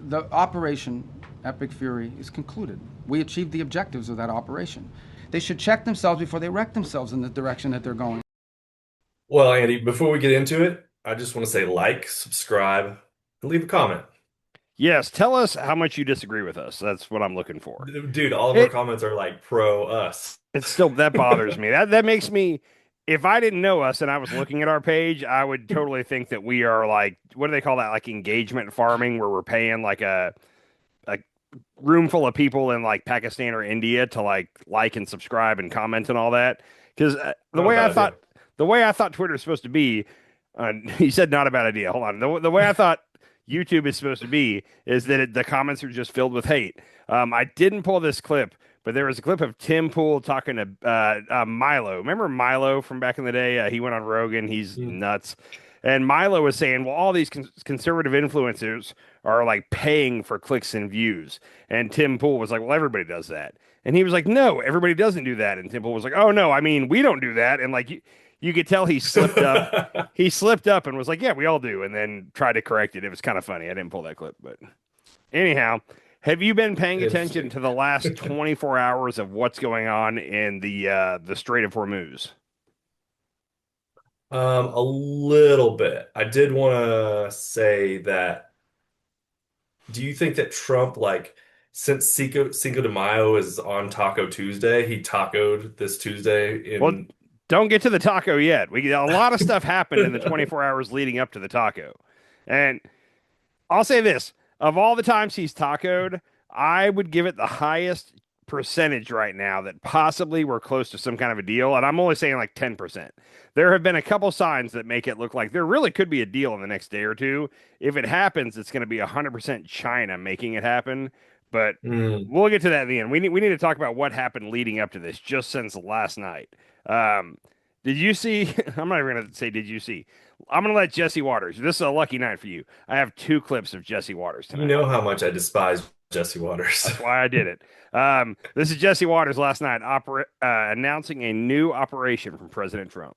the operation Epic Fury is concluded. We achieved the objectives of that operation. They should check themselves before they wreck themselves in the direction that they're going. Well, Andy, before we get into it, I just want to say like, subscribe, and leave a comment. Yes, tell us how much you disagree with us. That's what I'm looking for. Dude, all of our It comments are like pro us. it's still that bothers me. That makes me. If I didn't know us and I was looking at our page, I would totally think that we are like, what do they call that? Like engagement farming, where we're paying like a room full of people in like Pakistan or India to like and subscribe and comment and all that. Because Not a bad idea. the way I thought Twitter is supposed to be, he said not a bad idea. Hold on, the way I thought YouTube is supposed to be is that the comments are just filled with hate. I didn't pull this clip, but there was a clip of Tim Pool talking to Milo. Remember Milo from back in the day? He went on Rogan. He's Mm. nuts. And Milo was saying, well, all these conservative influencers are like paying for clicks and views. And Tim Pool was like, well, everybody does that. And he was like, no, everybody doesn't do that. And Tim Pool was like, oh, no, I mean, we don't do that. And like, you could tell he slipped up. He slipped up and was like, yeah, we all do. And then tried to correct it. It was kind of funny. I didn't pull that clip. But anyhow, have you been paying attention Interesting. to the last 24 hours of what's going on in the Strait of Hormuz? A little bit. I did want to say that, do you think that Trump, like, since Cinco de Mayo is on Taco Tuesday, he tacoed this Tuesday Well, in. don't get to the taco yet. A lot of stuff happened in the 24 hours leading up to the taco. And I'll say this, of all the times he's tacoed, I would give it the highest percentage right now that possibly we're close to some kind of a deal. And I'm only saying like 10%. There have been a couple signs that make it look like there really could be a deal in the next day or two. If it happens, it's going to be 100% China making it happen. But Mm. we'll get to that at the end. We need to talk about what happened leading up to this just since last night. Um, did you see? I'm not even going to say, did you see? I'm going to let Jesse Waters. This is a lucky night for you. I have two clips of Jesse Waters You tonight. know how much I despise Jesse Waters. That's why I did it. This is Jesse Waters last night announcing a new operation from President Trump.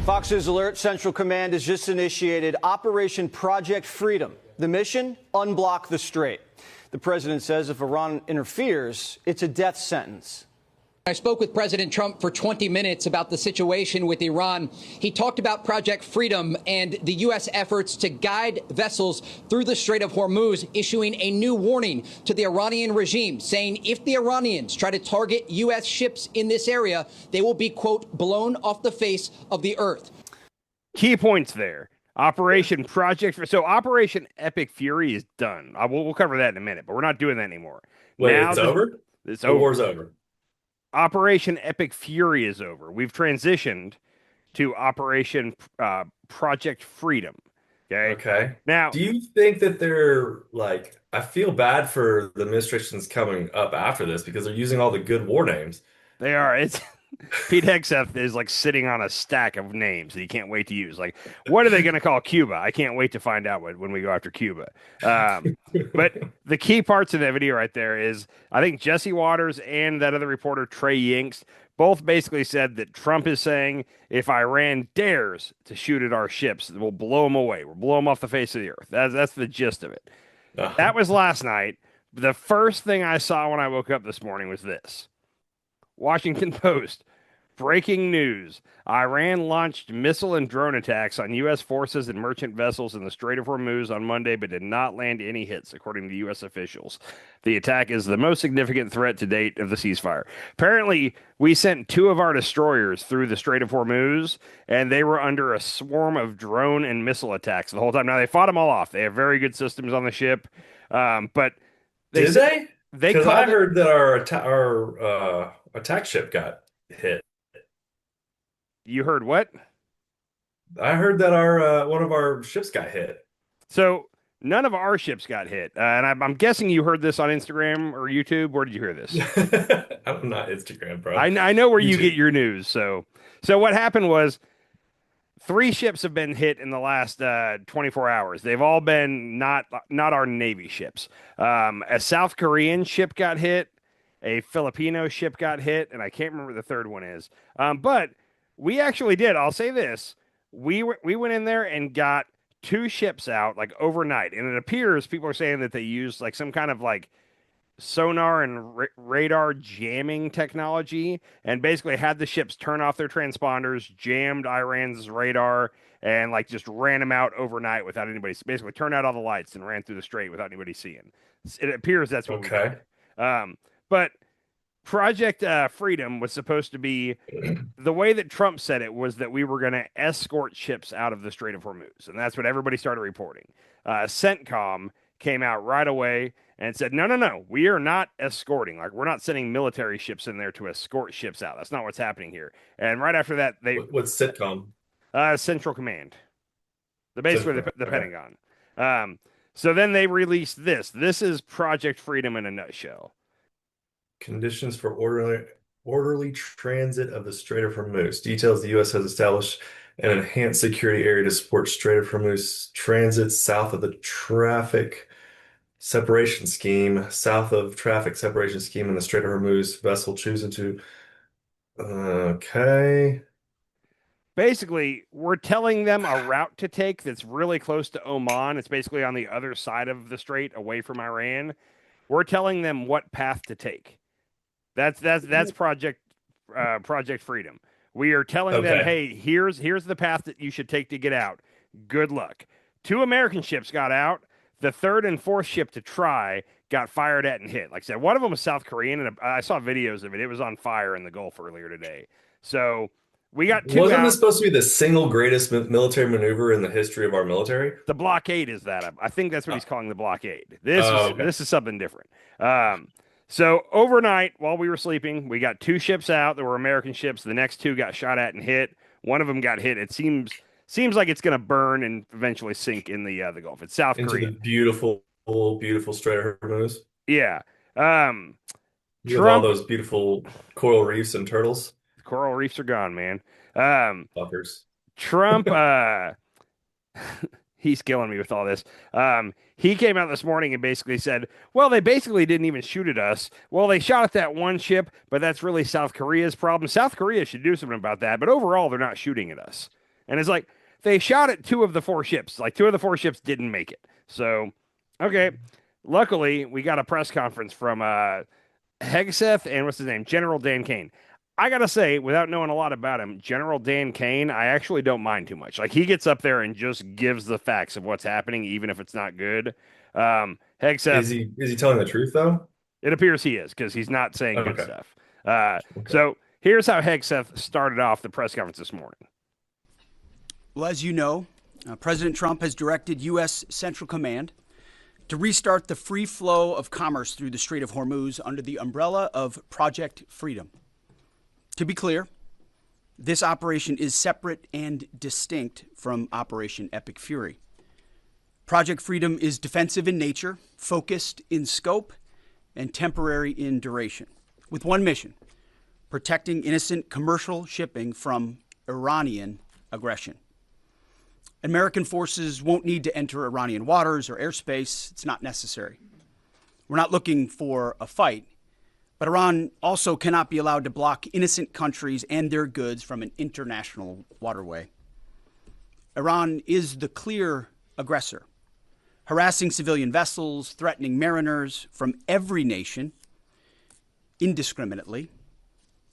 Fox News Alert Central Command has just initiated Operation Project Freedom. The mission? Unblock the strait. The president says if Iran interferes, it's a death sentence. I spoke with President Trump for 20 minutes about the situation with Iran. He talked about Project Freedom and the U.S. efforts to guide vessels through the Strait of Hormuz, issuing a new warning to the Iranian regime, saying if the Iranians try to target U.S. ships in this area, they will be, quote, blown off the face of the earth. Key points there. Operation Epic Fury is done. We'll cover that in a minute, but we're not doing that anymore. Wait, Now it's over? It's The over. war's over. Operation Epic Fury is over. We've transitioned to Operation Project Freedom. Okay. Okay. Now, Do you think that they're like, I feel bad for the administrations coming up after this because they're using all the good war names. they are. It's Pete Hegseth is like sitting on a stack of names that he can't wait to use. Like, what are they going to call Cuba? I can't wait to find out when we go after Cuba. But the key parts of that video right there is I think Jesse Waters and that other reporter, Trey Yinks, both basically said that Trump is saying if Iran dares to shoot at our ships, we'll blow them away. We'll blow them off the face of the earth. That's the gist of it. That was last night. The first thing I saw when I woke up this morning was this. Washington Post. Breaking news. Iran launched missile and drone attacks on U.S. forces and merchant vessels in the Strait of Hormuz on Monday, but did not land any hits, according to U.S. officials. The attack is the most significant threat to date of the ceasefire. Apparently, we sent two of our destroyers through the Strait of Hormuz, and they were under a swarm of drone and missile attacks the whole time. Now, they fought them all off. They have very good systems on the ship, but Did they? They Because I called it. heard that our attack ship got hit. You heard what? I heard that our one of our ships got hit. So none of our ships got hit, and I'm guessing you heard this on Instagram or YouTube. Where did you hear this? I'm not Instagram, bro. I know where you YouTube. get your news. So what happened was three ships have been hit in the last 24 hours. They've all been not our Navy ships. A South Korean ship got hit, a Filipino ship got hit, and I can't remember the third one is. But we actually did. I'll say this: we went in there and got two ships out like overnight, and it appears people are saying that they used like some kind of like sonar and radar jamming technology, and basically had the ships turn off their transponders, jammed Iran's radar, and like just ran them out overnight without anybody. Basically, turned out all the lights and ran through the strait without anybody seeing. It appears that's what we Okay. did. But Project Freedom was supposed to be the way that Trump said it was that we were going to escort ships out of the Strait of Hormuz, and that's what everybody started reporting. CENTCOM came out right away and said, no, no, no, we are not escorting. Like, we're not sending military ships in there to escort ships out. That's not what's happening here. And right after that, they What's sitcom? Central Command, basically the Okay. Pentagon. So then they released this. This is Project Freedom in a nutshell. Conditions for orderly transit of the Strait of Hormuz. Details the U.S. has established an enhanced security area to support Strait of Hormuz transit south of the traffic separation scheme. South of traffic separation scheme in the Strait of Hormuz, vessel choosing to. Okay. Basically, we're telling them a route to take that's really close to Oman. It's basically on the other side of the strait, away from Iran. We're telling them what path to take. That's Project Freedom. We are telling them, hey, here's the path that you should take to get out. Good luck. 2 American ships got out. The 3rd and 4th ship to try got fired at and hit. Like I said, one of them was South Korean, and I saw videos of it. It was on fire in the Gulf earlier today. So we got 2 Wasn't out. this supposed to be the single greatest military maneuver in the history of our military? The blockade is that. I think that's what he's calling the blockade. This is something different. So overnight, while we were sleeping, we got 2 ships out. There were American ships. The next 2 got shot at and hit. One of them got hit. It seems like it's going to burn and eventually sink in the Gulf. It's South Korea. Into the beautiful, beautiful Strait of Hormuz. Yeah. You have all those beautiful coral reefs and turtles. Coral reefs are gone, man. Fuckers. Trump, he's killing me with all this. He came out this morning and basically said, well, they basically didn't even shoot at us. Well, they shot at that one ship, but that's really South Korea's problem. South Korea should do something about that, but overall, they're not shooting at us. And it's like, they shot at 2 of the 4 ships. Like, 2 of the 4 ships didn't make it. So, okay. Luckily, we got a press conference from Hegseth and what's his name? General Dan Kane. I gotta say, without knowing a lot about him, General Dan Kane, I actually don't mind too much. Like, he gets up there and just gives the facts of what's happening, even if it's not good. Hegseth, Is he telling the truth though? it appears he is, because he's not saying good Okay. stuff. So here's how Hegseth started off the press conference this morning. Well, as you know, President Trump has directed U.S. Central Command to restart the free flow of commerce through the Strait of Hormuz under the umbrella of Project Freedom. To be clear, this operation is separate and distinct from Operation Epic Fury. Project Freedom is defensive in nature, focused in scope, and temporary in duration, with one mission: protecting innocent commercial shipping from Iranian aggression. American forces won't need to enter Iranian waters or airspace. It's not necessary. We're not looking for a fight. But Iran also cannot be allowed to block innocent countries and their goods from an international waterway. Iran is the clear aggressor, harassing civilian vessels, threatening mariners from every nation indiscriminately,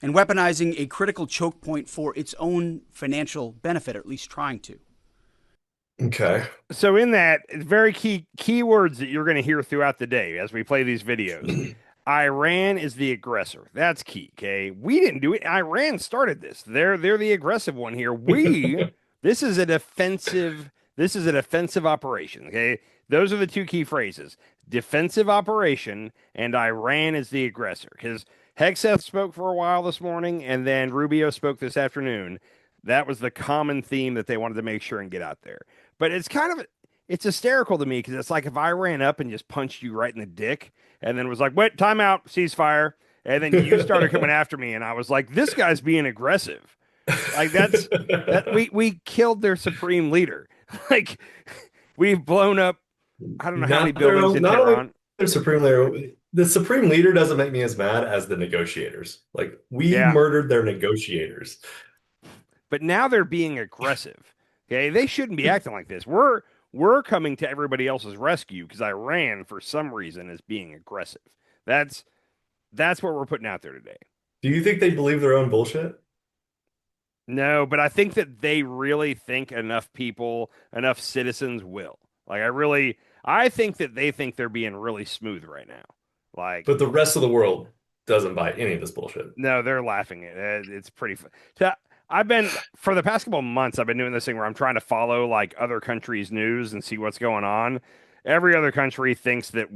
and weaponizing a critical choke point for its own financial benefit, or at least trying to. Okay. So in that, very key words that you're going to hear throughout the day as we play these videos. Iran is the aggressor. That's key. Okay, we didn't do it. Iran started this. They're the aggressive one here. This is a defensive. This is a defensive operation. Okay, those are the 2 key phrases: defensive operation and Iran is the aggressor. Because Hegseth spoke for a while this morning, and then Rubio spoke this afternoon. That was the common theme that they wanted to make sure and get out there. But it's hysterical to me, because it's like if I ran up and just punched you right in the dick and then was like, wait, time out, ceasefire. And then you started coming after me, and I was like, this guy's being aggressive. Like, we killed their supreme leader. Like, we've blown up, I don't know how many buildings in Tehran. The supreme leader doesn't make me as mad as the negotiators. Like, we murdered their negotiators. But now they're being aggressive. Okay, they shouldn't be acting like this. We're we're coming to everybody else's rescue because Iran, for some reason, is being aggressive. That's what we're putting out there today. Do you think they believe their own bullshit? No, but I think that they really think enough people, enough citizens will. Like, I think that they think they're being really smooth right now. Like, But the rest of the world doesn't buy any of this bullshit. no, they're laughing at it. It's pretty fun. So for the past couple of months, I've been doing this thing where I'm trying to follow like other countries' news and see what's going on. Every other country thinks that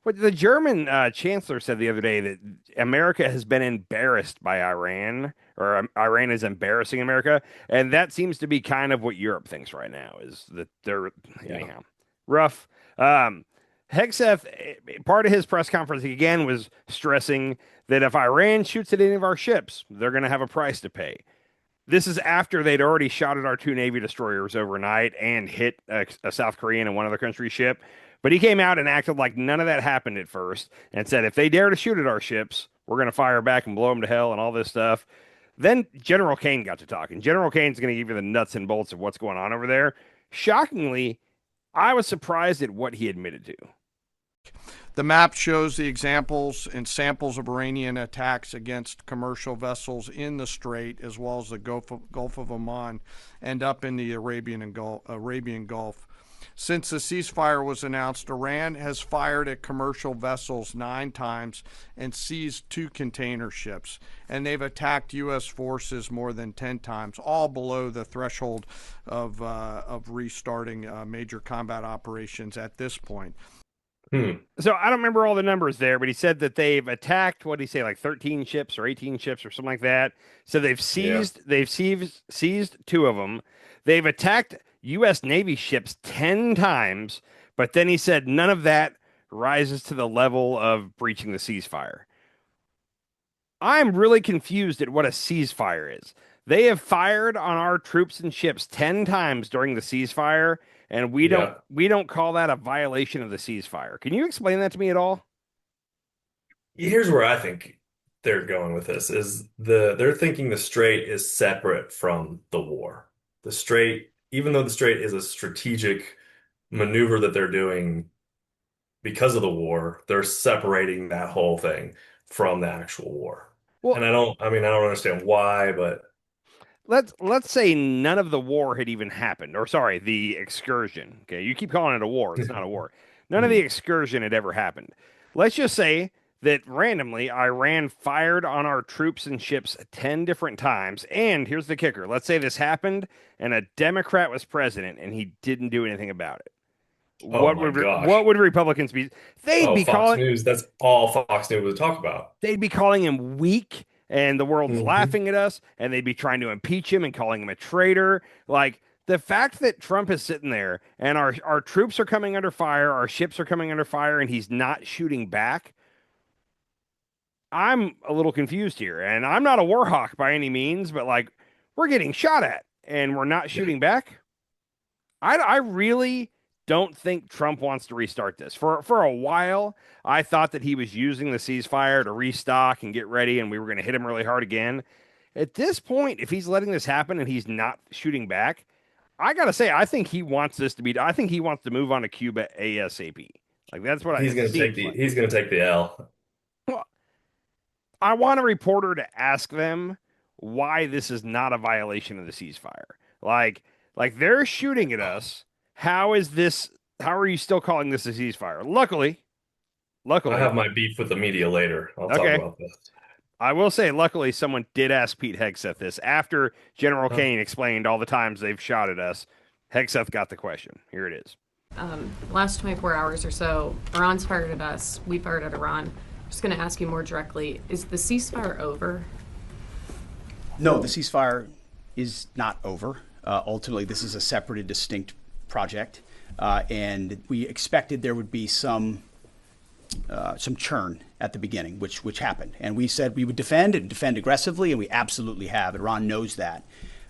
what the German chancellor said the other day, that America has been embarrassed by Iran, or Iran is embarrassing America. And that seems to be kind of what Europe thinks right now, is that they're, anyhow, rough. Hegseth, part of his press conference again was stressing that if Iran shoots at any of our ships, they're going to have a price to pay. This is after they'd already shot at our 2 Navy destroyers overnight and hit a South Korean and one other country's ship. But he came out and acted like none of that happened at first and said, if they dare to shoot at our ships, we're going to fire back and blow them to hell and all this stuff. Then General Kane got to talking. General Kane's going to give you the nuts and bolts of what's going on over there. Shockingly, I was surprised at what he admitted to. The map shows the examples and samples of Iranian attacks against commercial vessels in the Strait, as well as the Gulf of Oman and up in the Arabian Gulf. Since the ceasefire was announced, Iran has fired at commercial vessels 9 times and seized 2 container ships, and they've attacked U.S. forces more than 10 times, all below the threshold of restarting major combat operations at this point. So I don't remember all the numbers there, but he said that they've attacked, what did he say, like 13 ships or 18 ships or something like that. So they've seized 2 of them. They've attacked U.S. Navy ships 10 times, but then he said none of that rises to the level of breaching the ceasefire. I'm really confused at what a ceasefire is. They have fired on our troops and ships 10 times during the ceasefire, and we don't call that a violation of the ceasefire. Can you explain that to me at all? Here's where I think they're going with this is they're thinking the Strait is separate from the war. The Strait, even though the Strait is a strategic maneuver that they're doing because of the war, they're separating that whole thing from the actual war. Well, and I don't understand why, but let's say none of the war had even happened, or sorry, the excursion. Okay, you keep calling it a war. It's not a war. None of the excursion had ever happened. Let's just say that randomly Iran fired on our troops and ships 10 different times. And here's the kicker. Let's say this happened and a Democrat was president and he didn't do anything about it. What would Republicans be? They'd be Fox calling News. That's all Fox News would talk about. They'd be calling him weak, and the world's laughing at us, and they'd be trying to impeach him and calling him a traitor. Like, the fact that Trump is sitting there and our troops are coming under fire, our ships are coming under fire, and he's not shooting back, I'm a little confused here. And I'm not a war hawk by any means, but like, we're getting shot at and we're not shooting back. I really don't think Trump wants to restart this. For a while, I thought that he was using the ceasefire to restock and get ready, and we were going to hit him really hard again. At this point, if he's letting this happen and he's not shooting back, I got to say, I think he wants to move on to Cuba ASAP. Like, that's what he's going to take he's going to take the L. Well, I want a reporter to ask them why this is not a violation of the ceasefire. Like they're shooting at us. How are you still calling this a ceasefire? Luckily, I have my beef with the media later. I'll talk about this. I will say, luckily, someone did ask Pete Hegseth this after General Kane explained all the times they've shot at us. Hegseth got the question. Here it is. Last 24 hours or so, Iran's fired at us. We fired at Iran. I'm just going to ask you more directly. Is the ceasefire over? No, the ceasefire is not over. Ultimately, this is a separate and distinct project, and we expected there would be some churn at the beginning, which happened. And we said we would defend aggressively, and we absolutely have. Iran knows that,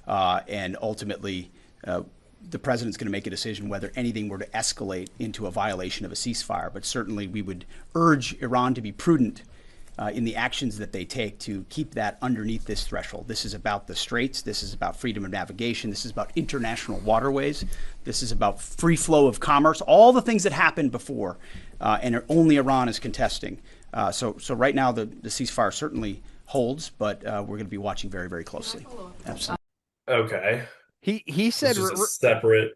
and ultimately, the president's going to make a decision whether anything were to escalate into a violation of a ceasefire. But certainly, we would urge Iran to be prudent in the actions that they take to keep that underneath this threshold. This is about the straits. This is about freedom of navigation. This is about international waterways. This is about free flow of commerce, all the things that happened before, and only Iran is contesting. So right now, the ceasefire certainly holds, but we're going to be watching very, very closely. Absolutely. Okay. He said It's just a separate.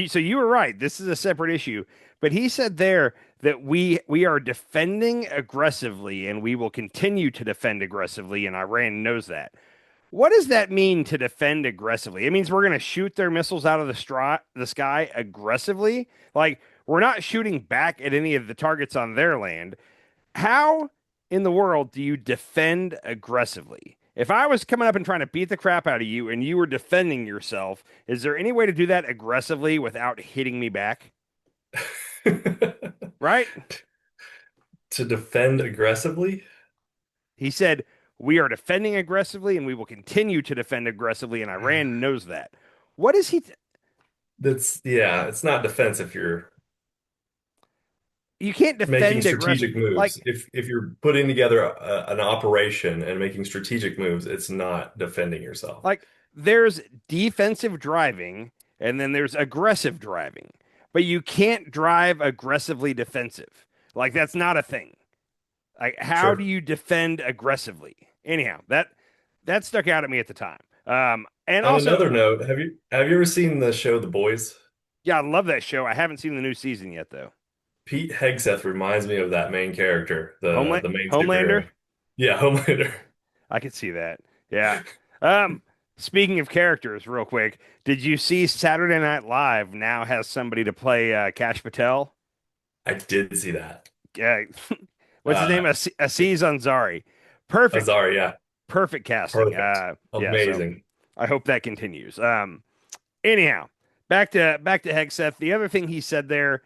So you were right. This is a separate issue, but he said there that we are defending aggressively and we will continue to defend aggressively, and Iran knows that. What does that mean to defend aggressively? It means we're going to shoot their missiles out of the sky aggressively. Like, we're not shooting back at any of the targets on their land. How in the world do you defend aggressively? If I was coming up and trying to beat the crap out of you and you were defending yourself, is there any way to do that aggressively without hitting me back? Right? To defend aggressively? He said, we are defending aggressively and we will continue to defend aggressively, and Iran knows that. What is he? It's not defense if you're you can't defend making strategic moves. Like, if you're putting together an operation and making strategic moves, it's not defending yourself. Like, there's defensive driving and then there's aggressive driving, but you can't drive aggressively defensive. Like, that's not a thing. Like, how do you defend aggressively? Anyhow, that stuck out at me at the time. And on also, another note, have you ever seen the show The Boys? Yeah, I love that show. I haven't seen the new season yet, though. Pete Hegseth reminds me of that main character, the main Homelander. superhero. Yeah, Homelander. I could see that. Yeah. Speaking of characters, real quick, did you see Saturday Night Live now has somebody to play Kash Patel? I did see that. Yeah. What's his name? Aziz Ansari. Perfect. Ansari, yeah. Perfect casting. Perfect. Amazing. Yeah, so I hope that continues. Anyhow, back to Hegseth. The other thing he said there,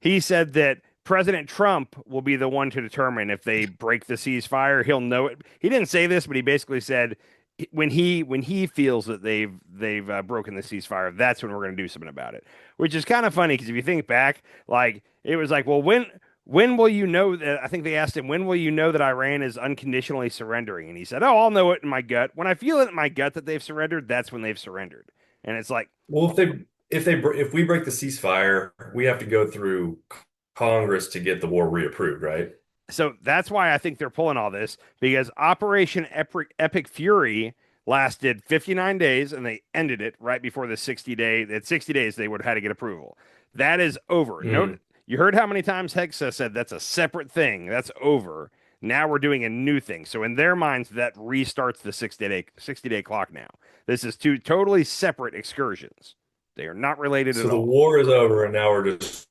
he said that President Trump will be the one to determine if they break the ceasefire. He'll know it. He didn't say this, but he basically said when he feels that they've broken the ceasefire, that's when we're going to do something about it. Which is kind of funny because if you think back, like, it was like, well, when will you know that? I think they asked him, when will you know that Iran is unconditionally surrendering? And he said, oh, I'll know it in my gut. When I feel it in my gut that they've surrendered, that's when they've surrendered. And it's like, well, if we break the ceasefire, we have to go through Congress to get the war reapproved, right? So that's why I think they're pulling all this, because Operation Epic Fury lasted 59 days and they ended it right before the 60 day. At 60 days, they would have had to get approval. That is over. No, you heard how many times Hegseth said that's a separate thing. That's over. Now we're doing a new thing. So in their minds, that restarts the 60-day clock now. This is two totally separate excursions. They are not related at all. So the war is over, and now we're just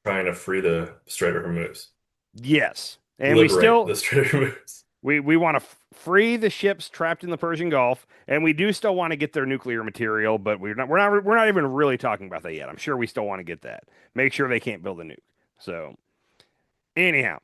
trying to free the Strait of Hormuz. Yes, and Liberate the Strait of Hormuz. We want to free the ships trapped in the Persian Gulf, and we do still want to get their nuclear material, but we're not even really talking about that yet. I'm sure we still want to get that. Make sure they can't build a nuke. So, anyhow,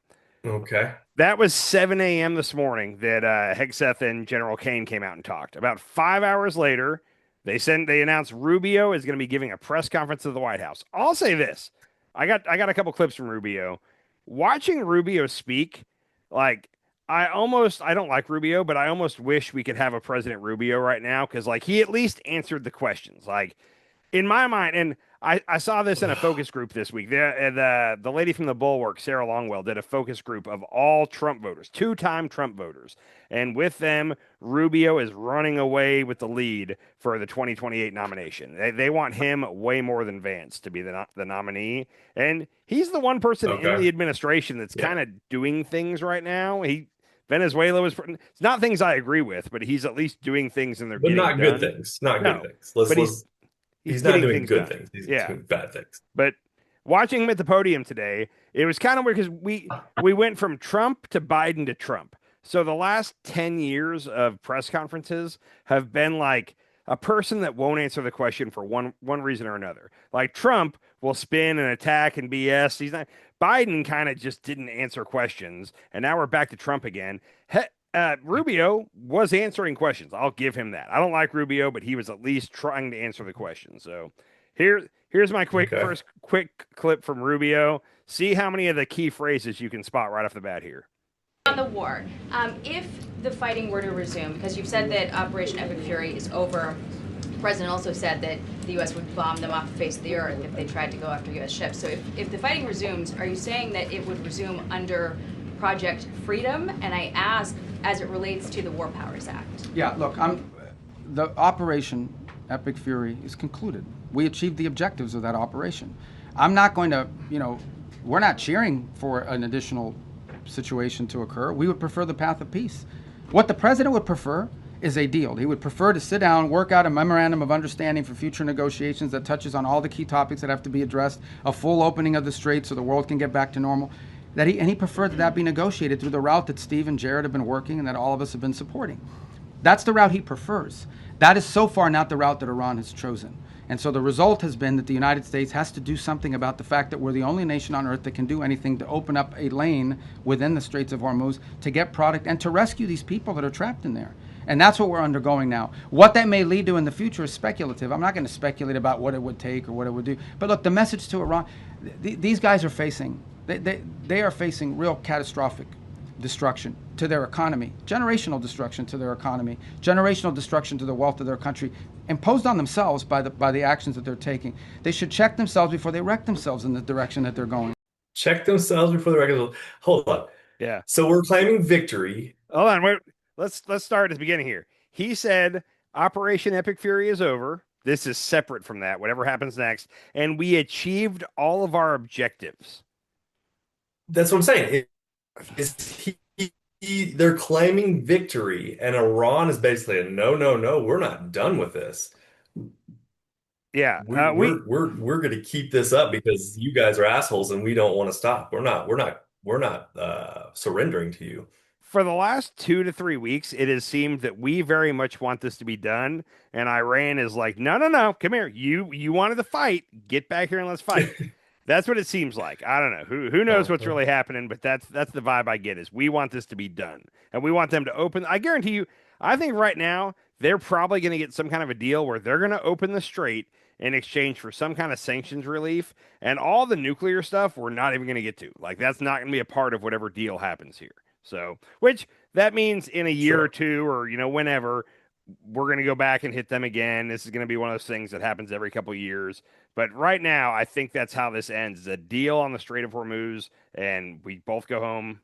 okay, that was 7 a.m. this morning that Hegseth and General Kane came out and talked. About 5 hours later, they announced Rubio is going to be giving a press conference at the White House. I'll say this: I got a couple clips from Rubio. Watching Rubio speak, like, I don't like Rubio, but I almost wish we could have a President Rubio right now, because, like, he at least answered the questions. Like, in my mind, and I saw this in a focus group this week. The lady from the Bulwark, Sarah Longwell, did a focus group of all Trump voters, 2-time Trump voters. And with them, Rubio is running away with the lead for the 2028 nomination. They want him way more than Vance to be the nominee. And he's the one person in the administration that's kind of doing things right now. Venezuela was, it's not things I agree with, but he's at least doing things and they're getting done. Good things. Not good things. He's not doing good things. He's doing bad things. But watching him at the podium today, it was kind of weird because we went from Trump to Biden to Trump. So the last 10 years of press conferences have been like a person that won't answer the question for one reason or another. Like, Trump will spin and attack and BS. Biden kind of just didn't answer questions, and now we're back to Trump again. Rubio was answering questions. I'll give him that. I don't like Rubio, but he was at least trying to answer the question. So here's my first quick clip from Rubio. See how many of the key phrases you can spot right off the bat here. On the war, if the fighting were to resume, because you've said that Operation Epic Fury is over, the president also said that the U.S. would bomb them off the face of the earth if they tried to go after U.S. ships. So if the fighting resumes, are you saying that it would resume under Project Freedom? And I ask, as it relates to the War Powers Act. Yeah, look, the Operation Epic Fury is concluded. We achieved the objectives of that operation. I'm not going to, we're not cheering for an additional situation to occur. We would prefer the path of peace. What the president would prefer is a deal. He would prefer to sit down, work out a memorandum of understanding for future negotiations that touches on all the key topics that have to be addressed, a full opening of the strait so the world can get back to normal. And he preferred that be negotiated through the route that Steve and Jared have been working and that all of us have been supporting. That's the route he prefers. That is so far not the route that Iran has chosen. And so the result has been that the United States has to do something about the fact that we're the only nation on earth that can do anything to open up a lane within the Straits of Hormuz to get product and to rescue these people that are trapped in there. And that's what we're undergoing now. What that may lead to in the future is speculative. I'm not going to speculate about what it would take or what it would do. But look, the message to Iran, these guys are facing, they are facing real catastrophic destruction to their economy, generational destruction to their economy, generational destruction to the wealth of their country, imposed on themselves by the actions that they're taking. They should check themselves before they wreck themselves in the direction that they're going. Check themselves before they wreck themselves. Hold on. Yeah. So we're claiming victory. Hold on, wait. Let's start at the beginning here. He said Operation Epic Fury is over. This is separate from that, whatever happens next, and we achieved all of our objectives. That's what I'm saying. They're claiming victory, and Iran is basically a no, we're not done with this. Yeah, we're going to keep this up because you guys are assholes, and we don't want to stop. We're not surrendering to you. For the last 2 to 3 weeks, it has seemed that we very much want this to be done, and Iran is like, no, come here. You wanted to fight. Get back here and let's fight. That's what it seems like. I don't know. Who knows what's really happening, but that's the vibe I get is we want this to be done. And we want them to open. I guarantee you, I think right now they're probably going to get some kind of a deal where they're going to open the strait in exchange for some kind of sanctions relief, and all the nuclear stuff we're not even going to get to. Like, that's not going to be a part of whatever deal happens here. So, which that means in a year or two or, whenever, we're going to go back and hit them again. This is going to be one of those things that happens every couple of years. But right now, I think that's how this ends. It's a deal on the Strait of Hormuz, and we both go home.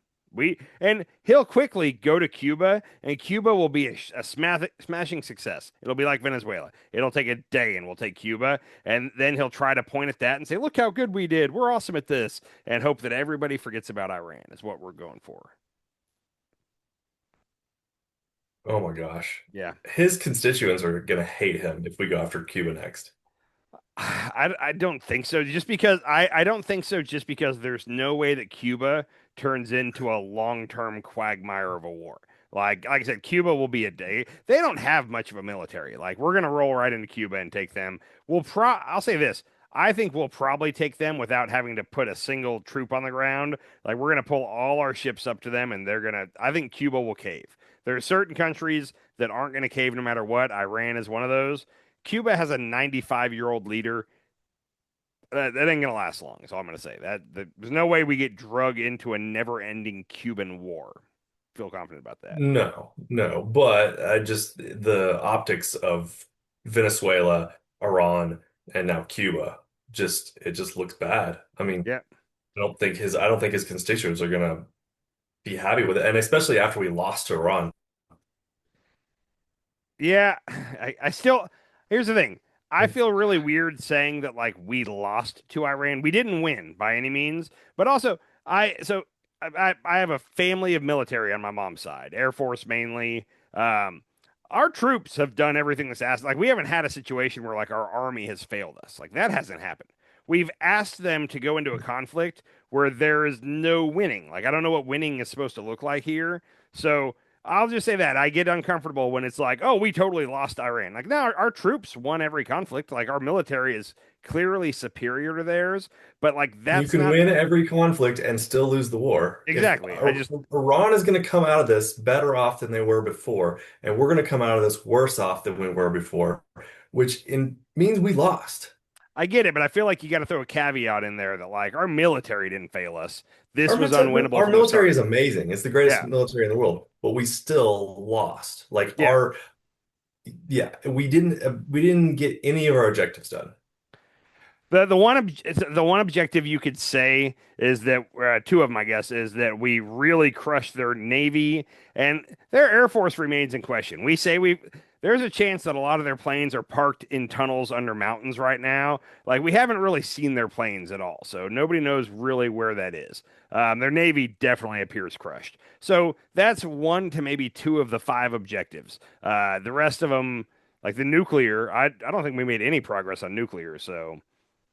And he'll quickly go to Cuba, and Cuba will be a smashing success. It'll be like Venezuela. It'll take a day, and we'll take Cuba, and then he'll try to point at that and say, look how good we did. We're awesome at this, and hope that everybody forgets about Iran is what we're going for. Oh my gosh. Yeah. His constituents are going to hate him if we go after Cuba next. I don't think so. I don't think so just because there's no way that Cuba turns into a long-term quagmire of a war. Like I said, Cuba will be a day. They don't have much of a military. Like, we're going to roll right into Cuba and take them. I'll say this. I think we'll probably take them without having to put a single troop on the ground. Like, we're going to pull all our ships up to them, and I think Cuba will cave. There are certain countries that aren't going to cave no matter what. Iran is one of those. Cuba has a 95-year-old leader. That ain't going to last long, is all I'm going to say. There's no way we get drug into a never-ending Cuban war. Feel confident about that. No, but the optics of Venezuela, Iran, and now Cuba, it just looks bad. I mean, yeah. I don't think his constituents are going to be happy with it, and especially after we lost to Iran. Yeah, I still. Here's the thing. I feel really weird saying that, like, we lost to Iran. We didn't win by any means, but also I have a family of military on my mom's side, Air Force mainly. Our troops have done everything that's asked. Like, we haven't had a situation where, like, our army has failed us. Like, that hasn't happened. We've asked them to go into a conflict where there is no winning. Like, I don't know what winning is supposed to look like here. So I'll just say that I get uncomfortable when it's like, oh, we totally lost Iran. Like, no, our troops won every conflict. Like, our military is clearly superior to theirs, but like that's you can win every conflict and still lose the war. Exactly. Iran is going to come out of this better off than they were before, and we're going to come out of this worse off than we were before, which means we lost. I get it, but I feel like you got to throw a caveat in there that like our military didn't fail us. This Our was military, unwinnable our from the military is start. amazing. It's the greatest Yeah, military in the world, but we still lost. Like yeah. we didn't get any of our objectives done. The one objective you could say is that two of them, I guess, is that we really crushed their Navy and their Air Force remains in question. There's a chance that a lot of their planes are parked in tunnels under mountains right now. Like we haven't really seen their planes at all, so nobody knows really where that is. Their Navy definitely appears crushed. So that's one to maybe two of the five objectives. The rest of them, like the nuclear, I don't think we made any progress on nuclear. So.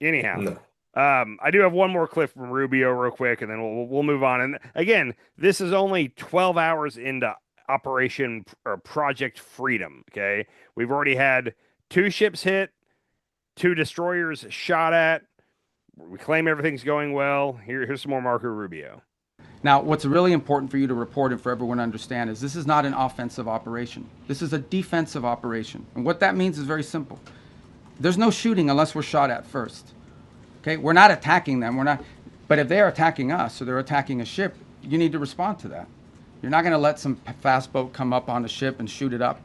Anyhow, No. I do have one more clip from Rubio real quick, and then we'll move on. And again, this is only 12 hours into Operation or Project Freedom. Okay, we've already had 2 ships hit, 2 destroyers shot at. We claim everything's going well. Here's some more Marco Rubio. Now, what's really important for you to report and for everyone to understand is this is not an offensive operation. This is a defensive operation. And what that means is very simple. There's no shooting unless we're shot at first. Okay, we're not attacking them. But if they're attacking us or they're attacking a ship, you need to respond to that. You're not going to let some fast boat come up on the ship and shoot it up.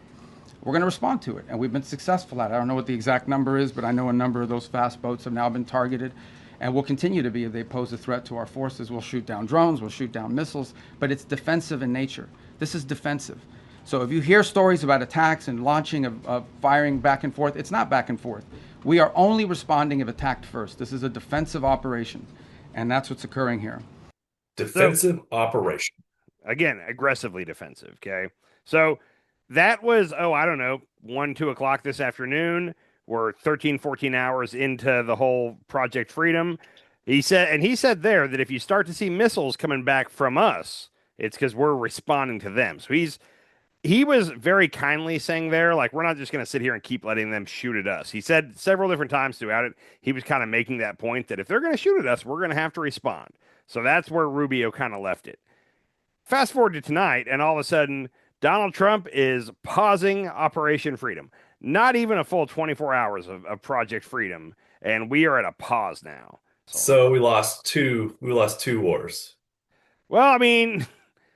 We're going to respond to it, and we've been successful at it. I don't know what the exact number is, but I know a number of those fast boats have now been targeted, and will continue to be if they pose a threat to our forces. We'll shoot down drones, we'll shoot down missiles, but it's defensive in nature. This is defensive. So if you hear stories about attacks and launching of firing back and forth, it's not back and forth. We are only responding if attacked first. This is a defensive operation, and that's what's occurring here. Defensive operation. Again, aggressively defensive. Okay, so that was I don't know 1-2 o'clock this afternoon. We're 13, 14 hours into the whole Project Freedom. He said there that if you start to see missiles coming back from us, it's because we're responding to them. So he was very kindly saying there, like, we're not just going to sit here and keep letting them shoot at us. He said several different times throughout it, he was kind of making that point that if they're going to shoot at us, we're going to have to respond. So that's where Rubio kind of left it. Fast forward to tonight, and all of a sudden, Donald Trump is pausing Operation Freedom. Not even a full 24 hours of Project Freedom, and we are at a pause now. So we lost two wars. Well, I mean,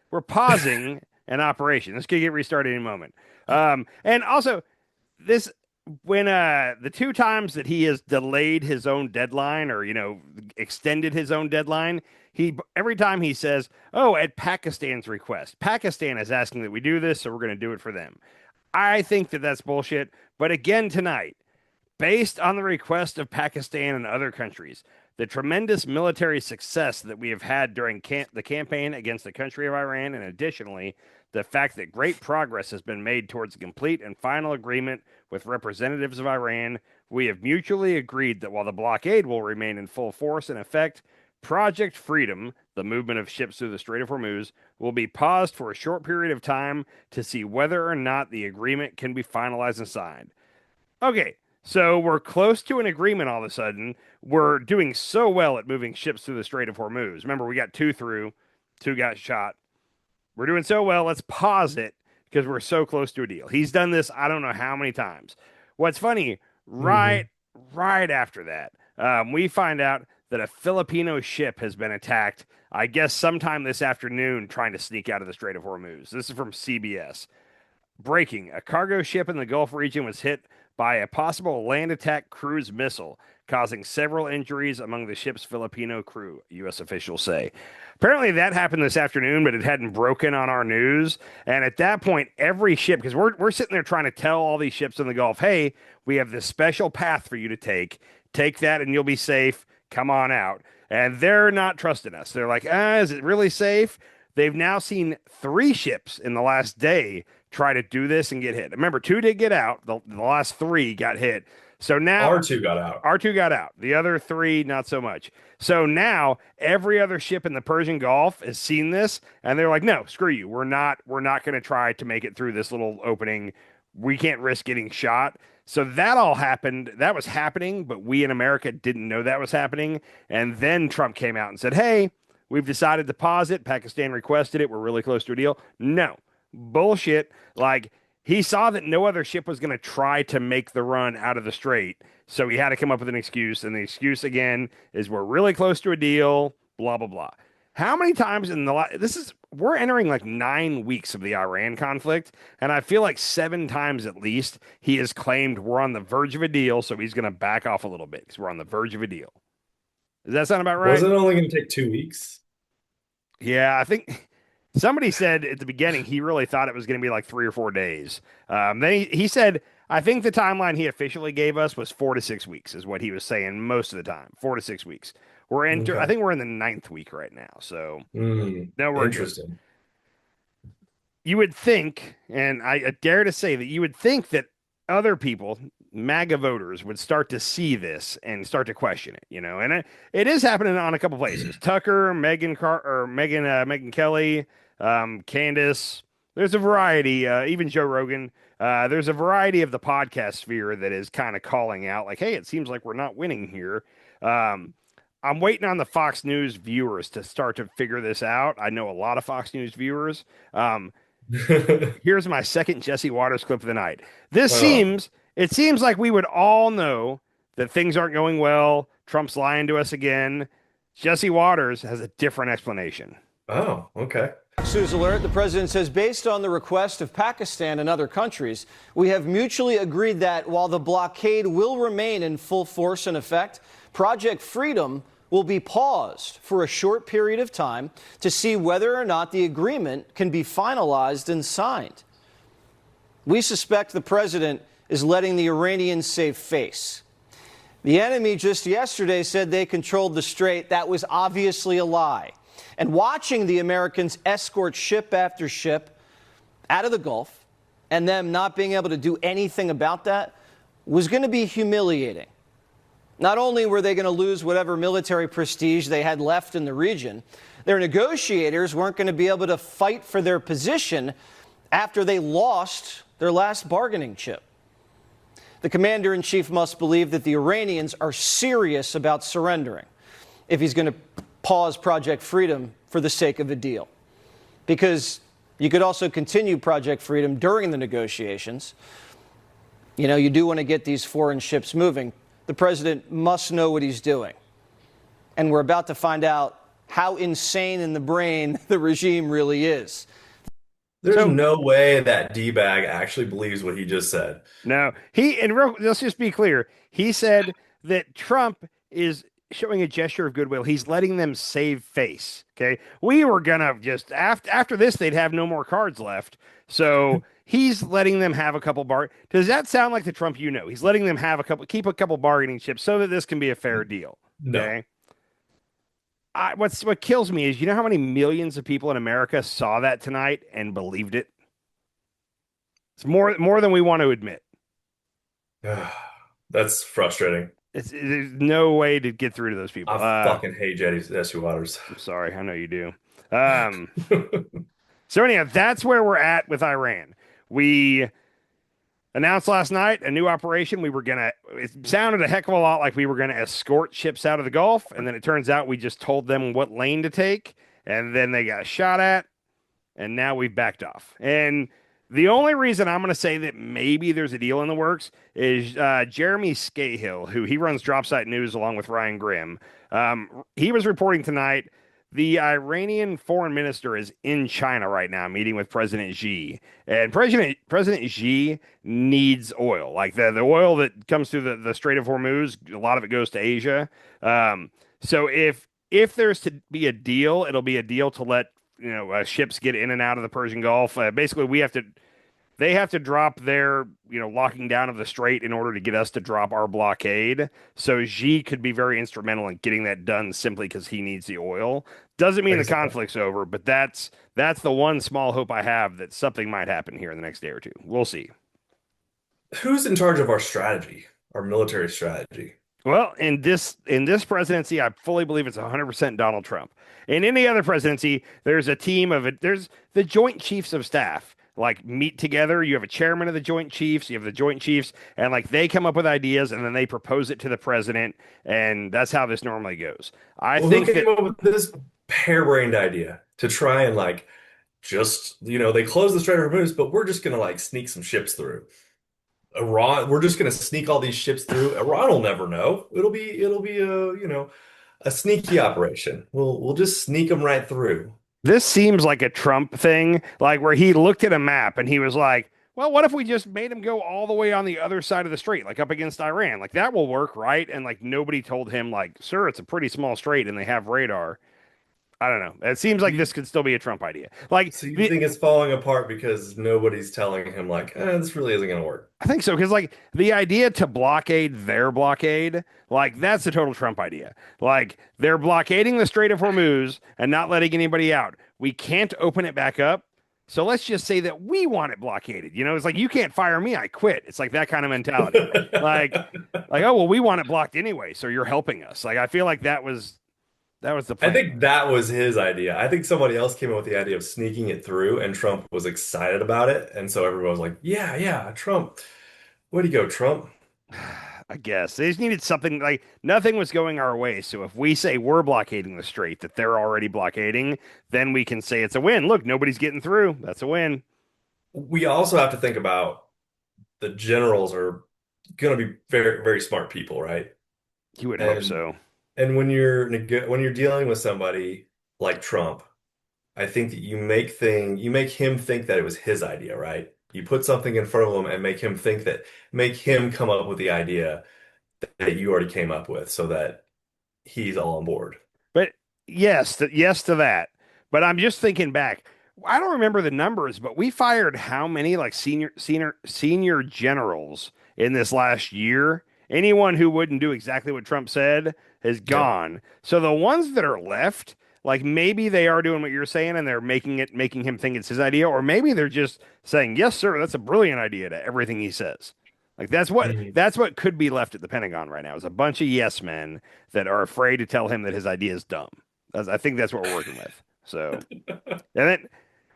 we're pausing an operation. This could get restarted in a moment. And also, when the 2 times that he has delayed his own deadline or, extended his own deadline, every time he says, at Pakistan's request. Pakistan is asking that we do this, so we're going to do it for them. I think that that's bullshit. But again tonight, based on the request of Pakistan and other countries, the tremendous military success that we have had during the campaign against the country of Iran, and additionally, the fact that great progress has been made towards a complete and final agreement with representatives of Iran, we have mutually agreed that while the blockade will remain in full force and effect, Project Freedom, the movement of ships through the Strait of Hormuz, will be paused for a short period of time to see whether or not the agreement can be finalized and signed. Okay, so we're close to an agreement all of a sudden. We're doing so well at moving ships through the Strait of Hormuz. Remember, we got 2 through, 2 got shot. We're doing so well, let's pause it because we're so close to a deal. He's done this I don't know how many times. What's funny, right after that, we find out that a Filipino ship has been attacked, I guess sometime this afternoon, trying to sneak out of the Strait of Hormuz. This is from CBS. Breaking, a cargo ship in the Gulf region was hit by a possible land attack cruise missile, causing several injuries among the ship's Filipino crew, U.S. officials say. Apparently that happened this afternoon, but it hadn't broken on our news. And at that point, every ship, because we're sitting there trying to tell all these ships in the Gulf, hey, we have this special path for you to take. Take that and you'll be safe. Come on out. And they're not trusting us. They're like, is it really safe? They've now seen 3 ships in the last day try to do this and get hit. Remember, 2 did get out. The last 3 got hit. So now R2 got out. R2 got out. The other 3, not so much. So now every other ship in the Persian Gulf has seen this, and they're like, no, screw you. We're not going to try to make it through this little opening. We can't risk getting shot. So that all happened. That was happening, but we in America didn't know that was happening. And then Trump came out and said, hey, we've decided to pause it. Pakistan requested it. We're really close to a deal. No. Bullshit. Like, he saw that no other ship was going to try to make the run out of the strait. So he had to come up with an excuse, and the excuse again is we're really close to a deal, blah blah blah. How many times in the we're entering like 9 weeks of the Iran conflict, and I feel like 7 times at least he has claimed we're on the verge of a deal, so he's going to back off a little bit because we're on the verge of a deal. Does that sound about right? Was it only going to take 2 weeks? Yeah, I think somebody said at the beginning he really thought it was going to be like 3 or 4 days. Then he said, I think the timeline he officially gave us was 4 to 6 weeks, is what he was saying most of the time. 4 to 6 weeks. Okay. I think we're in the 9th week right now. So no, we're interesting. Good. You would think, and I dare to say that you would think that other people, MAGA voters, would start to see this and start to question it, and it is happening on a couple places. Tucker, Megan Kelly, Candace. There's a variety, even Joe Rogan. There's a variety of the podcast sphere that is kind of calling out like, hey, it seems like we're not winning here. I'm waiting on the Fox News viewers to start to figure this out. I know a lot of Fox News viewers. Here's my second Jesse Waters clip of the night. It seems like we would all know that things aren't going well. Trump's lying to us again. Jesse Waters has a different explanation. Oh, okay. News alert. The president says, based on the request of Pakistan and other countries, we have mutually agreed that while the blockade will remain in full force and effect, Project Freedom will be paused for a short period of time to see whether or not the agreement can be finalized and signed. We suspect the president is letting the Iranians save face. The enemy just yesterday said they controlled the strait. That was obviously a lie. And watching the Americans escort ship after ship out of the Gulf and them not being able to do anything about that was going to be humiliating. Not only were they going to lose whatever military prestige they had left in the region, their negotiators weren't going to be able to fight for their position after they lost their last bargaining chip. The commander-in-chief must believe that the Iranians are serious about surrendering if he's going to pause Project Freedom for the sake of a deal. Because you could also continue Project Freedom during the negotiations. You do want to get these foreign ships moving. The president must know what he's doing. And we're about to find out how insane in the brain the regime really is. There's no way that D-bag actually believes what he just said. No, let's just be clear. He said that Trump is showing a gesture of goodwill. He's letting them save face. Okay. We were going to just after this, they'd have no more cards left. So he's letting them have a couple Does that sound like the Trump He's letting them have keep a couple bargaining chips so that this can be a fair deal. Okay. No. What kills me is, how how many millions of people in America saw that tonight and believed it? It's more than we want to admit. That's frustrating. There's no way to get through to those people. I fucking hate Jesse Waters. I'm sorry. I know you do. So anyhow, that's where we're at with Iran. We announced last night a new operation. It sounded a heck of a lot like we were going to escort ships out of the Gulf. And then it turns out we just told them what lane to take. And then they got shot at. And now we've backed off. And the only reason I'm going to say that maybe there's a deal in the works is Jeremy Scahill, who he runs Dropsite News along with Ryan Grimm. He was reporting tonight the Iranian foreign minister is in China right now meeting with President Xi. And President Xi needs oil. Like the oil that comes through the Strait of Hormuz, a lot of it goes to Asia. So if there's to be a deal, it'll be a deal to let ships get in and out of the Persian Gulf. Basically, they have to drop their, locking down of the strait in order to get us to drop our blockade. So Xi could be very instrumental in getting that done simply because he needs the oil. Doesn't mean the conflict's over, but that's the one small hope I have that something might happen here in the next day or two. We'll see. Who's in charge of our strategy, our military strategy? Well, in this presidency, I fully believe it's 100% Donald Trump. In any other presidency, there's a team there's the Joint Chiefs of Staff meet together. You have a chairman of the Joint Chiefs, you have the Joint Chiefs, and they come up with ideas and then they propose it to the president, and that's how this normally goes. Who came up with this harebrained idea to try and just they close the Strait of Hormuz, but we're just gonna sneak some ships through. Iran, we're just going to sneak all these ships through. Iran will never know. It'll be a sneaky operation. We'll just sneak them right through. This seems like a Trump thing, like where he looked at a map and he was like, well, what if we just made him go all the way on the other side of the strait, like up against Iran? Like that will work, right? And like nobody told him, like, sir, it's a pretty small strait and they have radar. I don't know. It seems like this could still be a Trump idea. Like, So you think it's falling apart because nobody's telling him like, this really isn't going to work. I think so, because like the idea to blockade their blockade, like that's a total Trump idea. Like they're blockading the Strait of Hormuz and not letting anybody out. We can't open it back up. So let's just say that we want it blockaded. You know, it's like you can't fire me, I quit. It's like that kind of mentality. like, oh well, we want it blocked anyway, so you're helping us. Like I feel like that was the plan. I think that was his idea. I think somebody else came up with the idea of sneaking it through, and Trump was excited about it. And so everyone was like, yeah, Trump. Where'd he go, Trump? I guess they just needed something like nothing was going our way. So if we say we're blockading the strait that they're already blockading, then we can say it's a win. Look, nobody's getting through. That's a win. We also have to think about the generals are going to be very, very smart people, right? You would hope so. And when you're dealing with somebody like Trump, I think that you make him think that it was his idea, right? You put something in front of him and make him come up with the idea that you already came up with so that he's all on board. But yes to that. But I'm just thinking back. I don't remember the numbers, but we fired how many like senior generals in this last year? Anyone who wouldn't do exactly what Trump said is gone. Yeah. So the ones that are left, like maybe they are doing what you're saying and they're making him think it's his idea, or maybe they're just saying, yes, sir, that's a brilliant idea to everything he says. Like that's what could be left at the Pentagon right now is a bunch of yes men that are afraid to tell him that his idea is dumb. I think that's what we're working with. So, and then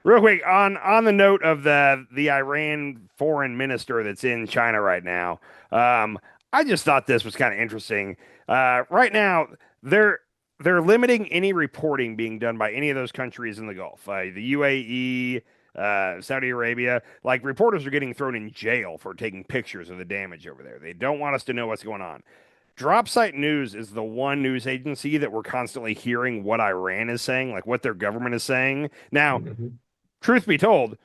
real quick on the note of the Iran foreign minister that's in China right now, I just thought this was kind of interesting. Right now, they're limiting any reporting being done by any of those countries in the Gulf, the UAE, Saudi Arabia. Like reporters are getting thrown in jail for taking pictures of the damage over there. They don't want us to know what's going on. Dropsite News is the one news agency that we're constantly hearing what Iran is saying, like what their government is saying. Now, truth be told,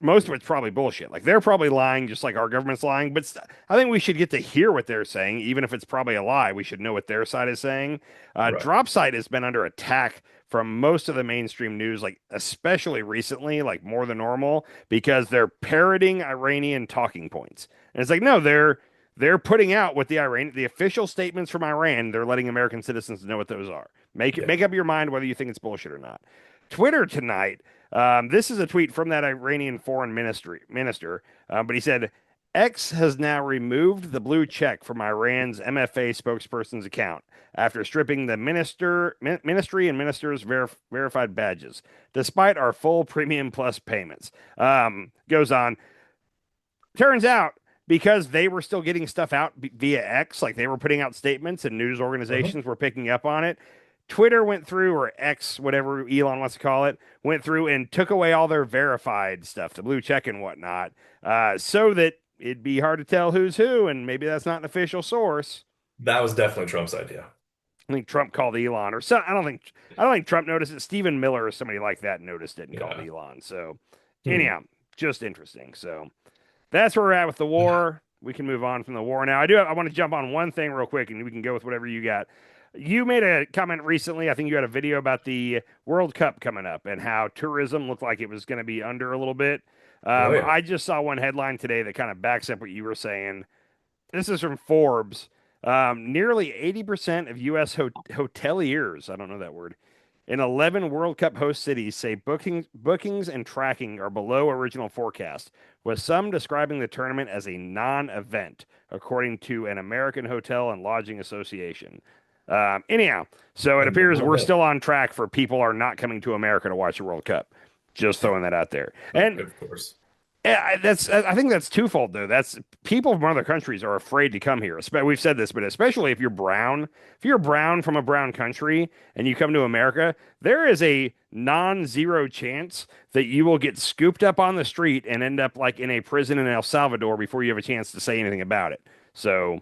most of it's probably bullshit. Like they're probably lying just like our government's lying, but I think we should get to hear what they're saying. Even if it's probably a lie, we should know what their side is saying. Right. Dropsite has been under attack from most of the mainstream news, like especially recently, like more than normal, because they're parroting Iranian talking points. And it's like, no, they're putting out what the official statements from Iran. They're letting American citizens know what those are. Make up your mind whether you think it's bullshit or not. Twitter tonight. This is a tweet from that Iranian foreign minister, but he said, X has now removed the blue check from Iran's MFA spokesperson's account after stripping the ministry and ministers' verified badges, despite our full premium plus payments. Goes on. Turns out, because they were still getting stuff out via X, like they were putting out statements and news organizations were picking up on it, Twitter went through, or X, whatever Elon wants to call it, went through and took away all their verified stuff, the blue check and whatnot, so that it'd be hard to tell who's who, and maybe that's not an official source. That was definitely Trump's idea. I think Trump called Elon, or so. I don't think Trump noticed it. Stephen Miller or somebody like that noticed it and called Elon. So, anyhow, just interesting. So, that's where we're at with the war. We can move on from the war now. I want to jump on one thing real quick, and we can go with whatever you got. You made a comment recently. I think you had a video about the World Cup coming up and how tourism looked like it was going to be under a little bit. I just saw one headline today that kind of backs up what you were saying. This is from Forbes. Nearly 80% of U.S. hoteliers, I don't know that word, in 11 World Cup host cities say bookings and tracking are below original forecast, with some describing the tournament as a non-event, according to an American Hotel and Lodging Association. Anyhow, so it appears we're still on track for people are not coming to America to watch the World Cup. Just throwing that out there. And of course, I think that's twofold though. That's people from other countries are afraid to come here. We've said this, but especially if you're brown, if you're brown from a brown country and you come to America, there is a non-zero chance that you will get scooped up on the street and end up like in a prison in El Salvador before you have a chance to say anything about it. So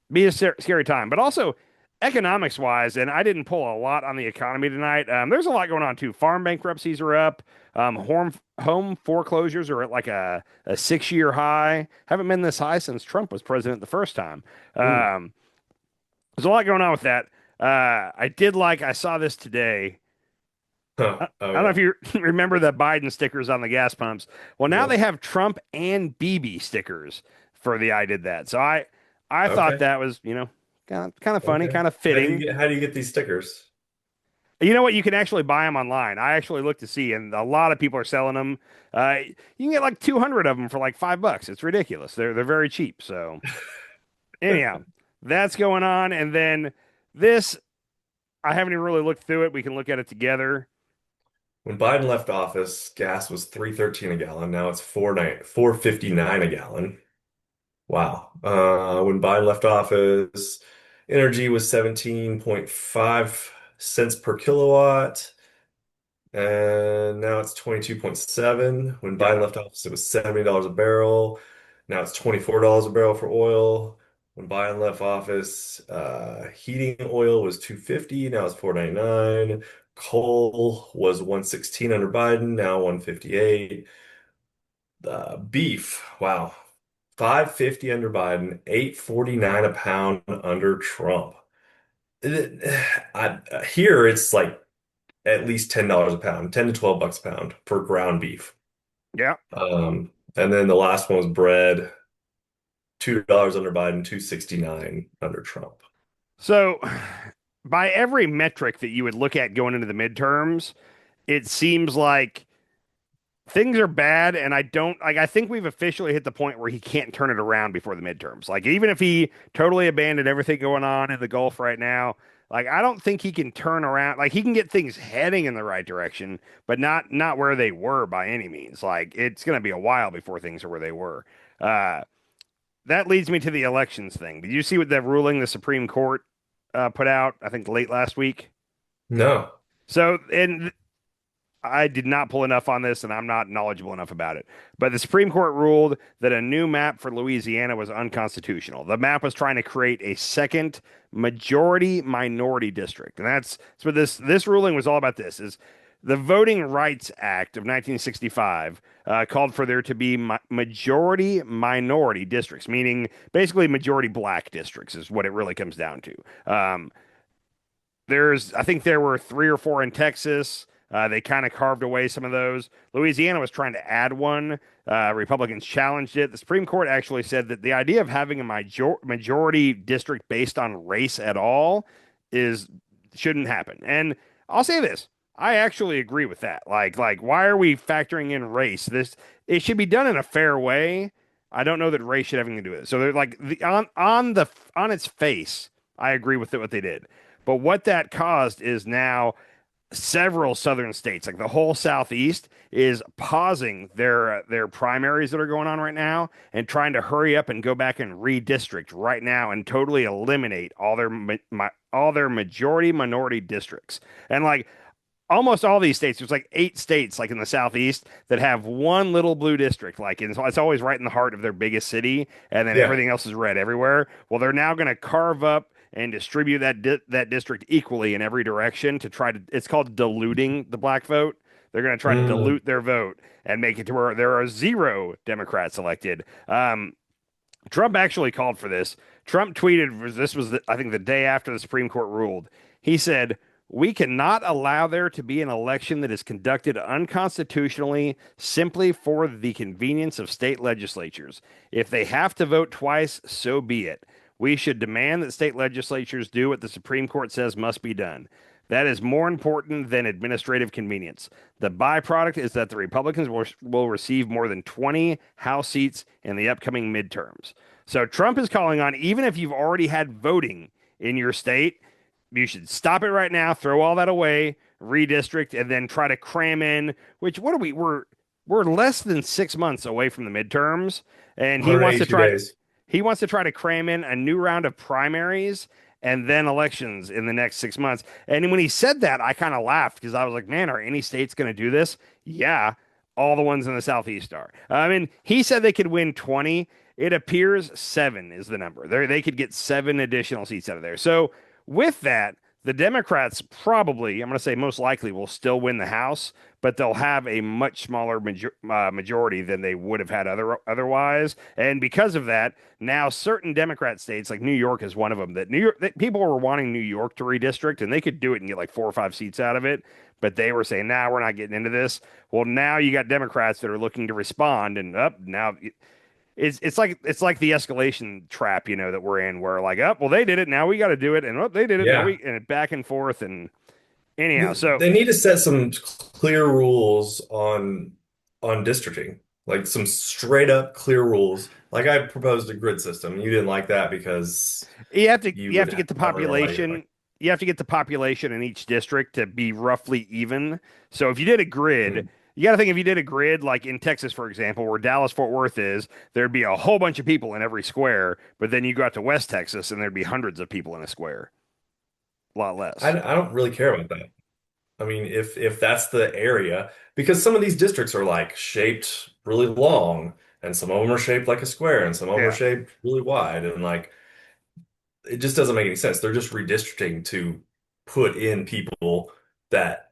be a scary time, but also economics wise, and I didn't pull a lot on the economy tonight. There's a lot going on too. Farm bankruptcies are up. Home foreclosures are at like a 6-year high. Haven't been this high since Trump was president the first time. There's a lot going on with that. I saw this today. Huh. I don't know if you remember the Biden stickers on the gas pumps. Well, now they have Trump and BB stickers for the I did that. So I thought that was, kind of funny, kind of fitting. How do you get these stickers? You know what? You can actually buy them online. I actually looked to see, and a lot of people are selling them. You can get like 200 of them for like $5. It's ridiculous. They're very cheap. So anyhow, that's going on. And then this, I haven't even really looked through it. We can look at it together. When Biden left office, gas was $3.13 a gallon. Now it's $4.59 a gallon. Wow. When Biden left office, energy was 17.5 cents per kilowatt, and now it's 22.7. When Biden left office, it was $70 a barrel. Now it's $24 a barrel for oil. When Biden left office, heating oil was $2.50. Now it's $4.99. Coal was $1.16 under Biden. Now $1.58. Beef, wow. $5.50 under Biden, $8.49 a pound under Trump. Here it's like at least $10 a pound, 10 to 12 bucks a pound for ground beef. Yeah. And then the last one was bread, $2 under Biden, $2.69 under Trump. So by every metric that you would look at going into the midterms, it seems like things are bad, and I think we've officially hit the point where he can't turn it around before the midterms. Like, even if he totally abandoned everything going on in the Gulf right now, like, I don't think he can turn around. Like, he can get things heading in the right direction, but not where they were by any means. Like, it's going to be a while before things are where they were. That leads me to the elections thing. Did you see what that ruling the Supreme Court put out, I think, late last week? No. So, I did not pull enough on this, and I'm not knowledgeable enough about it. But the Supreme Court ruled that a new map for Louisiana was unconstitutional. The map was trying to create a second majority-minority district. And that's what this ruling was all about. This is the Voting Rights Act of 1965 called for there to be majority-minority districts, meaning basically majority black districts is what it really comes down to. I think there were 3 or 4 in Texas. They kind of carved away some of those. Louisiana was trying to add one. Republicans challenged it. The Supreme Court actually said that the idea of having a majority district based on race at all shouldn't happen. And I'll say this. I actually agree with that. Like, why are we factoring in race? It should be done in a fair way. I don't know that race should have anything to do with it. So they're like on its face, I agree with what they did. But what that caused is now several southern states, like the whole Southeast, is pausing their primaries that are going on right now and trying to hurry up and go back and redistrict right now and totally eliminate all their majority minority districts. And like almost all these states, there's like 8 states like in the Southeast that have one little blue district, like it's always right in the heart of their biggest city, and then everything else is red everywhere. Well, they're now going to carve up and distribute that district equally in every direction to try to, it's called diluting the black vote. They're going to try to dilute their vote and make it to where there are 0 Democrats elected. Trump actually called for this. Trump tweeted, this was, I think, the day after the Supreme Court ruled. He said, "We cannot allow there to be an election that is conducted unconstitutionally simply for the convenience of state legislatures. If they have to vote twice, so be it. We should demand that state legislatures do what the Supreme Court says must be done. That is more important than administrative convenience. The byproduct is that the Republicans will receive more than 20 House seats in the upcoming midterms." So Trump is calling on, even if you've already had voting in your state, you should stop it right now, throw all that away, redistrict, and then try to cram in, we're we're less than 6 months away from the midterms, and 182 days. he wants to try to cram in a new round of primaries and then elections in the next 6 months. And when he said that, I kind of laughed because I was like, man, are any states going to do this? Yeah, all the ones in the Southeast are. I mean, he said they could win 20. It appears 7 is the number. They could get 7 additional seats out of there. So with that, the Democrats probably, I'm going to say most likely, will still win the House, but they'll have a much smaller majority than they would have had otherwise. And because of that, now certain Democrat states, like New York is one of them, that people were wanting New York to redistrict, and they could do it and get like 4 or 5 seats out of it. But they were saying, nah, we're not getting into this. Well, now you got Democrats that are looking to respond, and now it's like the escalation trap, that we're in, where like, well, they did it, now we got to do it, and they did it, Yeah. and back and forth, and anyhow, so They need to set some clear rules on districting, like some straight up clear rules. Like I proposed a grid system. You didn't like that because you have to you would get the have to rely on, population. like- You have to get the population in each district to be roughly even. So if you did a grid, you got to think if you did a grid like in Texas, for example, where Dallas Fort Worth is, there'd be a whole bunch of people in every square. But then you go out to West Texas and there'd be hundreds of people in a square. A lot less. I don't really care about that. I mean, if that's the area, because some of these districts are like shaped really long, and some of them are shaped like a square, and some of them are Yeah. shaped really wide, and like it just doesn't make any sense. They're just redistricting to put in people that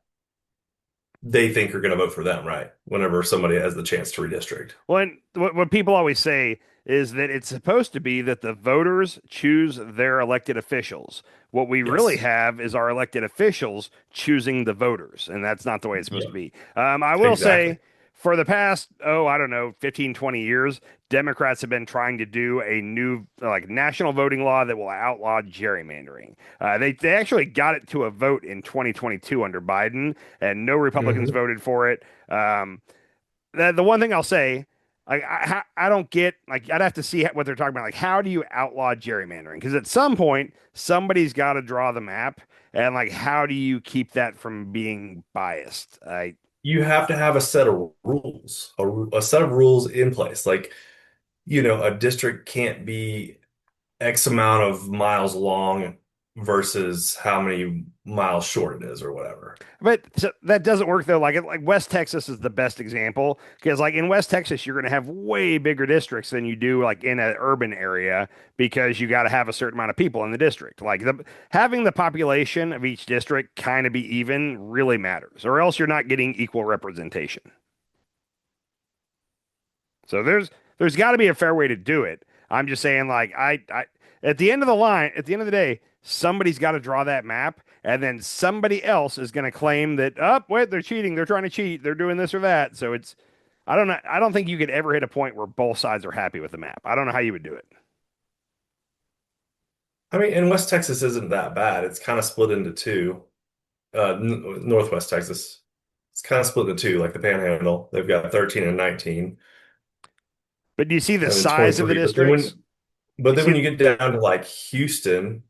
they think are going to vote for them, right? Whenever somebody has the chance to redistrict. Well, and what people always say is that it's supposed to be that the voters choose their elected officials. What we really Yes. have is our elected officials choosing the voters, and that's not the way it's supposed to Yeah. be. I will Exactly. say, for the past, I don't know, 15, 20 years, Democrats have been trying to do a new like national voting law that will outlaw gerrymandering. They actually got it to a vote in 2022 under Biden, and no Republicans Mhm. voted for it. The one thing I'll say, like I don't get, like, I'd have to see what they're talking about. Like, how do you outlaw gerrymandering? Because at some point somebody's got to draw the map, and like, how do you keep that from being biased? You have to have a set of rules, a set of rules in place. Like, a district can't be X amount of miles long versus how many miles short it is or whatever. But so that doesn't work though. Like West Texas is the best example, because like in West Texas, you're going to have way bigger districts than you do like in an urban area, because you got to have a certain amount of people in the district. Like having the population of each district kind of be even really matters, or else you're not getting equal representation. So there's got to be a fair way to do it. I'm just saying, like, I at the end of the day, somebody's got to draw that map, and then somebody else is going to claim that, wait, they're cheating, they're trying to cheat, they're doing this or that. So I don't know. I don't think you could ever hit a point where both sides are happy with the map. I don't know how you would do it. I mean, and West Texas isn't that bad. It's kind of split into two. Northwest Texas, it's kind of split into two, like the Panhandle. They've got 13 and 19. But do you see the And then size of the 23. But then districts? when you get down to like Houston,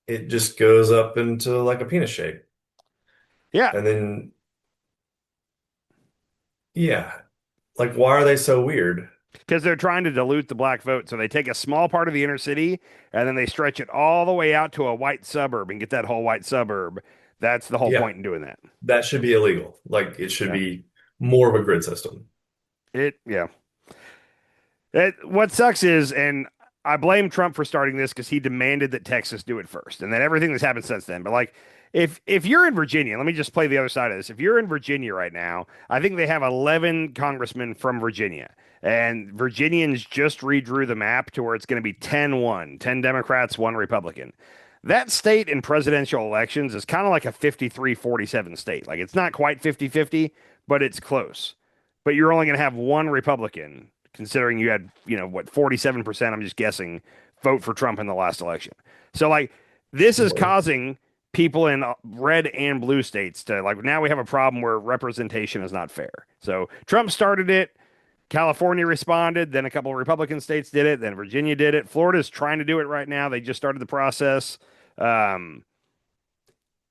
it just goes up into like a penis shape. Yeah. And then, yeah, like why are they so weird? Because they're trying to dilute the black vote. So they take a small part of the inner city and then they stretch it all the way out to a white suburb and get that whole white suburb. That's the whole Yeah. point in doing that. That should be illegal. Like it should Yeah. be more of a grid system. Yeah. What sucks is, and I blame Trump for starting this because he demanded that Texas do it first, and then everything that's happened since then. But like, if you're in Virginia, let me just play the other side of this. If you're in Virginia right now, I think they have 11 congressmen from Virginia, and Virginians just redrew the map to where it's going to be 10-1, 10 Democrats, 1 Republican. That state in presidential elections is kind of like a 53-47 state. Like, it's not quite 50-50, but it's close. But you're only going to have 1 Republican, considering you had, 47%, I'm just guessing, vote for Trump in the last election. So, like, this is causing people in red and blue states to, like, now we have a problem where representation is not fair. So Trump started it. California responded. Then a couple of Republican states did it. Then Virginia did it. Florida's trying to do it right now. They just started the process.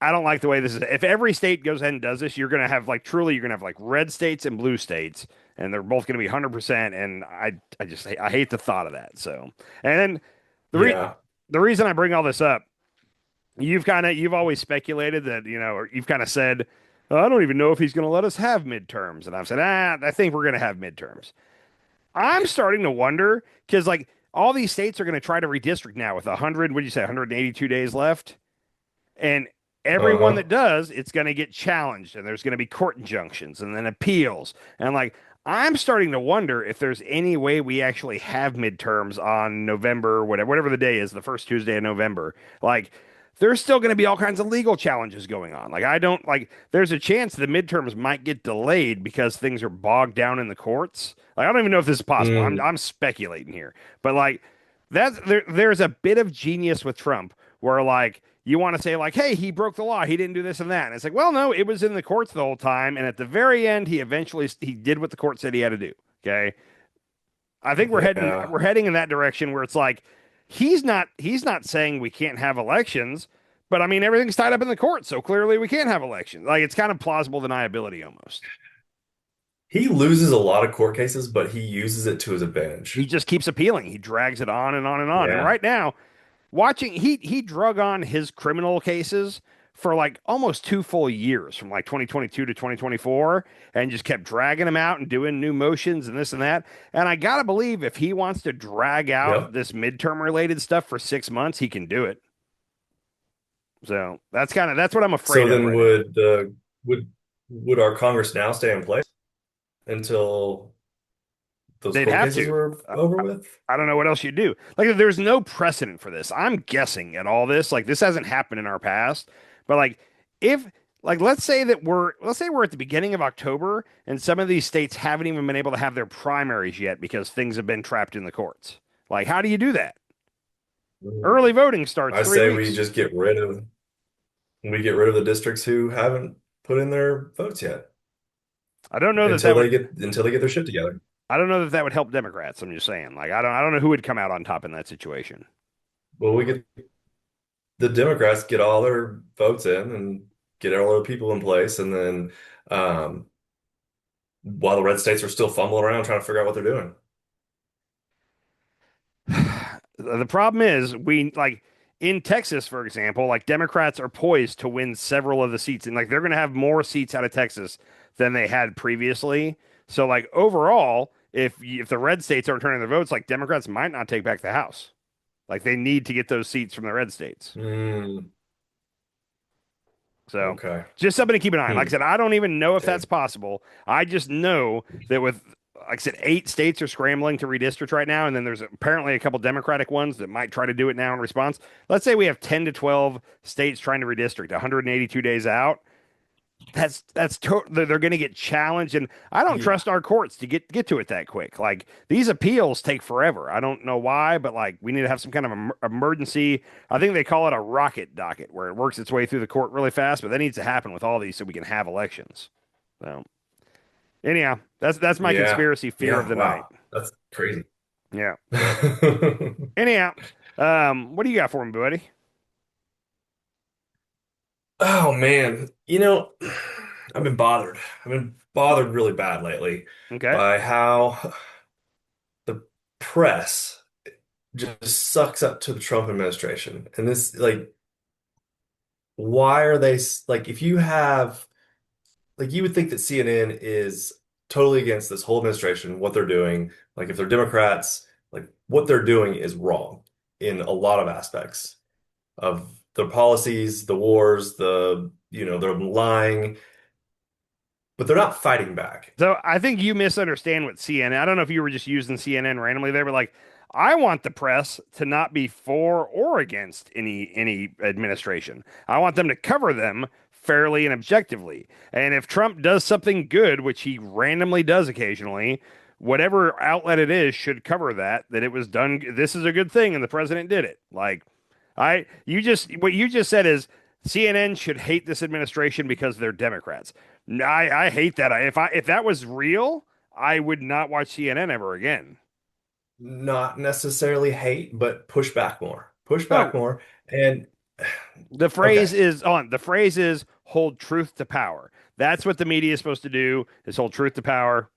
I don't like the way this is. If every state goes ahead and does this, you're going to have you're going to have like red states and blue states, and they're both going to be 100%. And I hate the thought of that. So, and then Yeah. the reason I bring all this up, you've always speculated that, or you've kind of said, "Oh, I don't even know if he's going to let us have midterms." And I've said, I think we're going to have midterms. I'm starting to wonder because like all these states are going to try to redistrict now with 100, what did you say, 182 days left? And everyone Uh-huh. that does, it's going to get challenged, and there's going to be court injunctions and then appeals. And like, I'm starting to wonder if there's any way we actually have midterms on November, whatever the day is, the first Tuesday of November. Like, there's still going to be all kinds of legal challenges going on. Like, I don't like, there's a chance the midterms might get delayed because things are bogged down in the courts. Like, I don't even know if this is possible. Mm. I'm speculating here, but like, there's a bit of genius with Trump where like, you want to say like, hey, he broke the law, he didn't do this and that. And it's like, well, no, it was in the courts the whole time, and at the very end, he did what the court said he had to do. Okay, I think Yeah. we're heading in that direction where it's like he's not saying we can't have elections, but I mean everything's tied up in the courts, so clearly we can't have elections. Like it's kind of plausible deniability almost. He loses a lot of court cases, but he uses it to his He advantage. just keeps appealing. He drags it on and on and on. And Yeah. right now, watching he drug on his criminal cases for like almost 2 full years from like 2022 to 2024 and just kept dragging them out and doing new motions and this and that. And I gotta believe if he wants to drag out Yep. this midterm related stuff for 6 months, he can do it. So that's what I'm So afraid of then right now. would our Congress now stay in place until those They'd court have cases to. were over with? I don't know what else you do. Like, there's no precedent for this. I'm guessing at all this. Like, this hasn't happened in our past. But like, if like let's say we're at the beginning of October and some of these states haven't even been able to have their primaries yet because things have been trapped in the courts. Like, how do you do that? Mm. Early voting starts I three say we weeks. just get rid of the districts who haven't put in their votes yet I don't know that until that would. they get their shit together. I don't know that that would help Democrats. I'm just saying. Like, I don't know who would come out on top in that situation. Well, we get the Democrats get all their votes in and get all their people in place, and then um, while the red states are still fumbling around trying to figure out what they're doing. The problem is we like in Texas, for example, like Democrats are poised to win several of the seats, and like they're going to have more seats out of Texas than they had previously. So like overall, if the red states aren't turning their votes, like Democrats might not take back the House. Like they need to get those seats from the red states. Mm, So okay. just something to keep an eye on. Like Hmm. I said, I don't even know if that's Dang. possible. I just know that with, like I said, 8 states are scrambling to redistrict right now, and then there's apparently a couple Democratic ones that might try to do it now in response. Let's say we have 10 to 12 states trying to redistrict 182 days out. They're going to get challenged, and I don't Yeah. trust our courts to get to it that quick. Like these appeals take forever. I don't know why, but like we need to have some kind of emergency. I think they call it a rocket docket, where it works its way through the court really fast. But that needs to happen with all these so we can have elections. So anyhow, that's my Yeah. conspiracy fear of Yeah. the night. Wow. That's crazy. Yeah. Anyhow, what do you got for me, buddy? Oh man, I've been bothered. I've been bothered really bad lately Okay. by how the press just sucks up to the Trump administration. And this, like, why are they like, if you have, like, you would think that CNN is totally against this whole administration, what they're doing. Like, if they're Democrats, like, what they're doing is wrong in a lot of aspects of their policies, the wars, they're lying, but they're not fighting back. So I think you misunderstand what CNN. I don't know if you were just using CNN randomly there, but like I want the press to not be for or against any administration. I want them to cover them fairly and objectively. And if Trump does something good, which he randomly does occasionally, whatever outlet it is should cover that it was done. This is a good thing, and the president did it. Like what you just said is CNN should hate this administration because they're Democrats. I hate that. If that was real, I would not watch CNN ever again. Not necessarily hate, but push back more. Push back Oh, more. And The phrase is hold truth to power. That's what the media is supposed to do, is hold truth to power.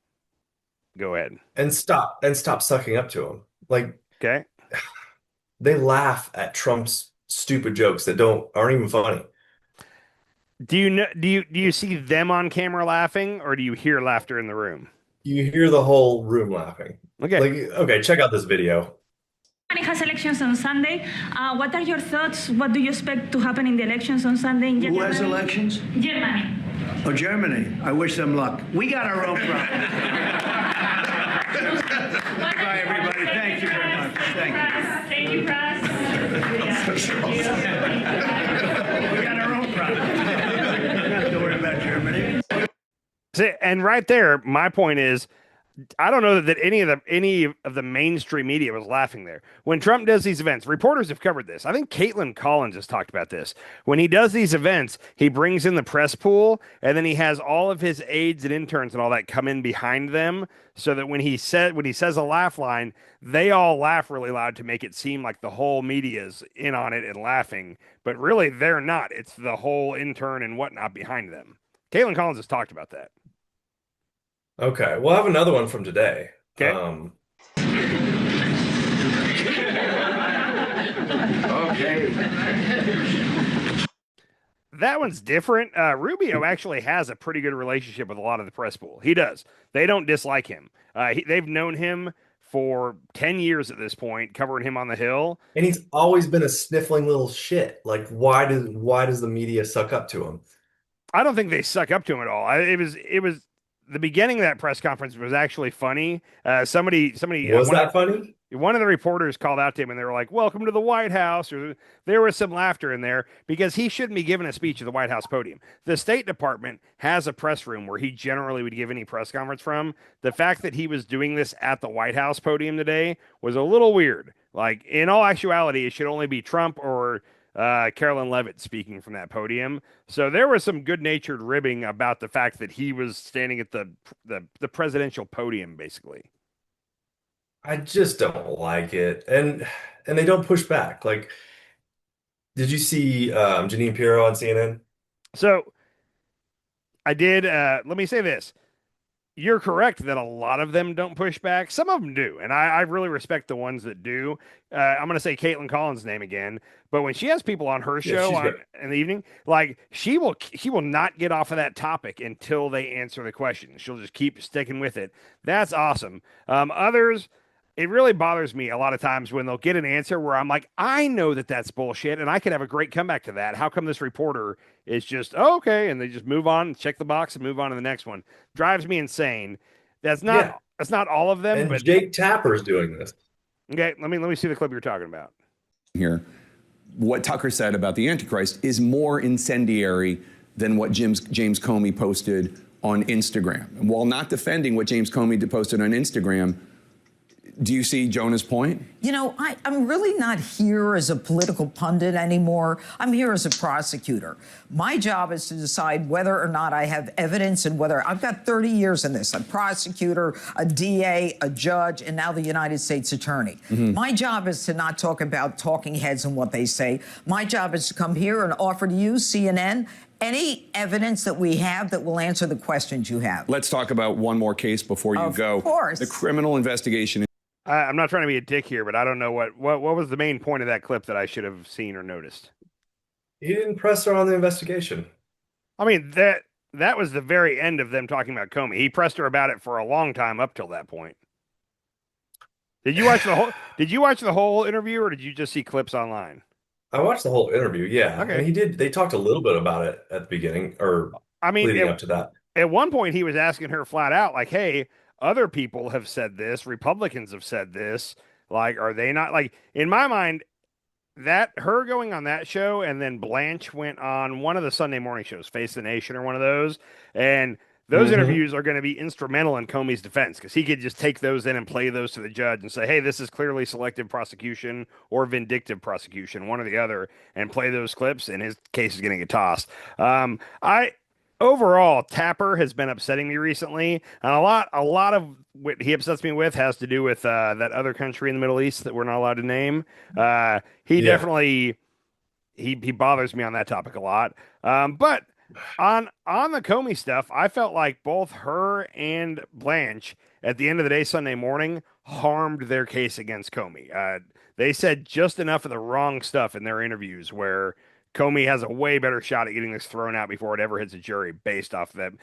Go ahead. And stop sucking up to him. Like, Okay. they laugh at Trump's stupid jokes that aren't even funny. Do you see them on camera laughing, or do you hear laughter in the room? You hear the whole room laughing. Okay. Like, okay, check out this video. Germany has elections on Sunday. What are your thoughts? What do you expect to happen in the elections on Sunday in Germany? Who has elections? Germany. Oh, Germany. I wish them luck. We got our own problem. Bye, everybody. Thank you very much. Thank you. Thank you, Press. We got our own problem. Don't have to worry about Germany. See, and right there, my point is, I don't know that any of the mainstream media was laughing there. When Trump does these events, reporters have covered this. I think Caitlin Collins has talked about this. When he does these events, he brings in the press pool, and then he has all of his aides and interns and all that come in behind them, so that when he says a laugh line, they all laugh really loud to make it seem like the whole media is in on it and laughing. But really, they're not. It's the whole intern and whatnot behind them. Caitlin Collins has talked about that. Okay, we'll have another one from today. Okay. Okay. That one's different. Rubio actually has a pretty good relationship with a lot of the press pool. He does. They don't dislike him. They've known him for 10 years at this point, covering him on the Hill. And he's always been a sniffling little shit. Like, why does the media suck up to him? I don't think they suck up to him at all. It was the beginning of that press conference was actually funny. Somebody Was that funny? One of the reporters called out to him and they were like, "Welcome to the White House." Or there was some laughter in there because he shouldn't be giving a speech at the White House podium. The State Department has a press room where he generally would give any press conference from. The fact that he was doing this at the White House podium today was a little weird. Like, in all actuality, it should only be Trump or Carolyn Levitt speaking from that podium. So there was some good-natured ribbing about the fact that he was standing at the presidential podium, basically. I just don't like it. And they don't push back. Like, did you see Janine Pirro on CNN? So I did. Let me say this. You're correct that a lot of them don't push back. Some of them do, and I really respect the ones that do. I'm going to say Caitlin Collins' name again, but when she has people on her show in the evening, like, she will not get off of that topic until they answer the question. She'll just keep sticking with it. That's awesome. Others, it really bothers me a lot of times when they'll get an answer where I'm like, I know that that's bullshit, and I could have a great comeback to that. How come this reporter is just, oh, okay, and they just move on, check the box, and move on to the next one? Drives me insane. That's not all of them. And but Jake Tapper's doing this. Okay, let me see the clip you're talking about. Here, what Tucker said about the Antichrist is more incendiary than what James Comey posted on Instagram. And while not defending what James Comey posted on Instagram, do you see Jonah's point? You know, I'm really not here as a political pundit anymore. I'm here as a prosecutor. My job is to decide whether or not I have evidence and whether I've got 30 years in this. I'm a prosecutor, a DA, a judge, and now the United States attorney. Mm-hmm. My job is to not talk about talking heads and what they say. My job is to come here and offer to you, CNN, any evidence that we have that will answer the questions you have. Let's talk about one more case before you go. Of course. The criminal investigation. I'm not trying to be a dick here, but I don't know what was the main point of that clip that I should have seen or noticed. He didn't press her on the investigation. I mean, that was the very end of them talking about Comey. He pressed her about it for a long time up till that point. Did you watch the whole interview, or did you just see clips online? I watched the whole interview, yeah. Okay. And he did. They talked a little bit about it at the beginning, or leading up to that. At one point, he was asking her flat out, like, "Hey, other people have said this. Republicans have said this. Like, are they not?" Like, in my mind, that her going on that show, and then Blanche went on one of the Sunday morning shows, Face the Nation or one of those, and those interviews are going to be instrumental in Comey's defense, because he could just take those in and play those to the judge and say, hey, this is clearly selective prosecution or vindictive prosecution, one or the other, and play those clips, and his case is going to get tossed. Overall, Tapper has been upsetting me recently, and a lot of what he upsets me with has to do with that other country in the Middle East that we're not allowed to name. He he bothers me on that topic a lot. But on the Comey stuff, I felt like both her and Blanche at the end of the day Sunday morning harmed their case against Comey. They said just enough of the wrong stuff in their interviews where Comey has a way better shot at getting this thrown out before it ever hits a jury based off them.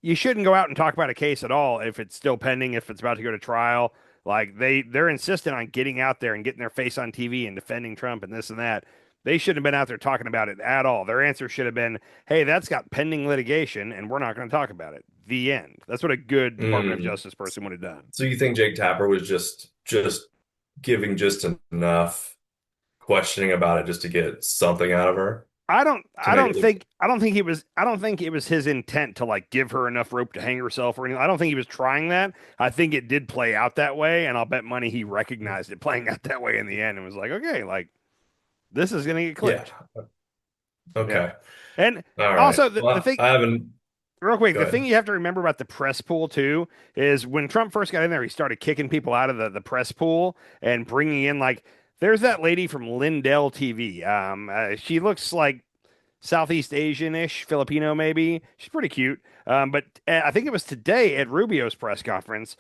You shouldn't go out and talk about a case at all if it's still pending, if it's about to go to trial. Like they're insistent on getting out there and getting their face on TV and defending Trump and this and that. They shouldn't have been out there talking about it at all. Their answer should have been, hey, that's got pending litigation and we're not going to talk about it. The end. That's what a good Department of Justice person would have done. So you think Jake Tapper was just giving just enough questioning about it just to get something out of her? I don't think it was his intent to like give her enough rope to hang herself or anything. I don't think he was trying that. I think it did play out that way, and I'll bet money he recognized it playing out that way in the end and was like, okay, like this is gonna get clipped. Yeah. Okay. Yeah. And right. also the thing I haven't real quick, the thing you have to remember about the press pool too is when Trump first got in there, he started kicking people out of the press pool and bringing in like there's that lady from Lindell TV. She looks like Southeast Asian-ish, Filipino maybe. She's pretty cute. But I think it was today at Rubio's press conference.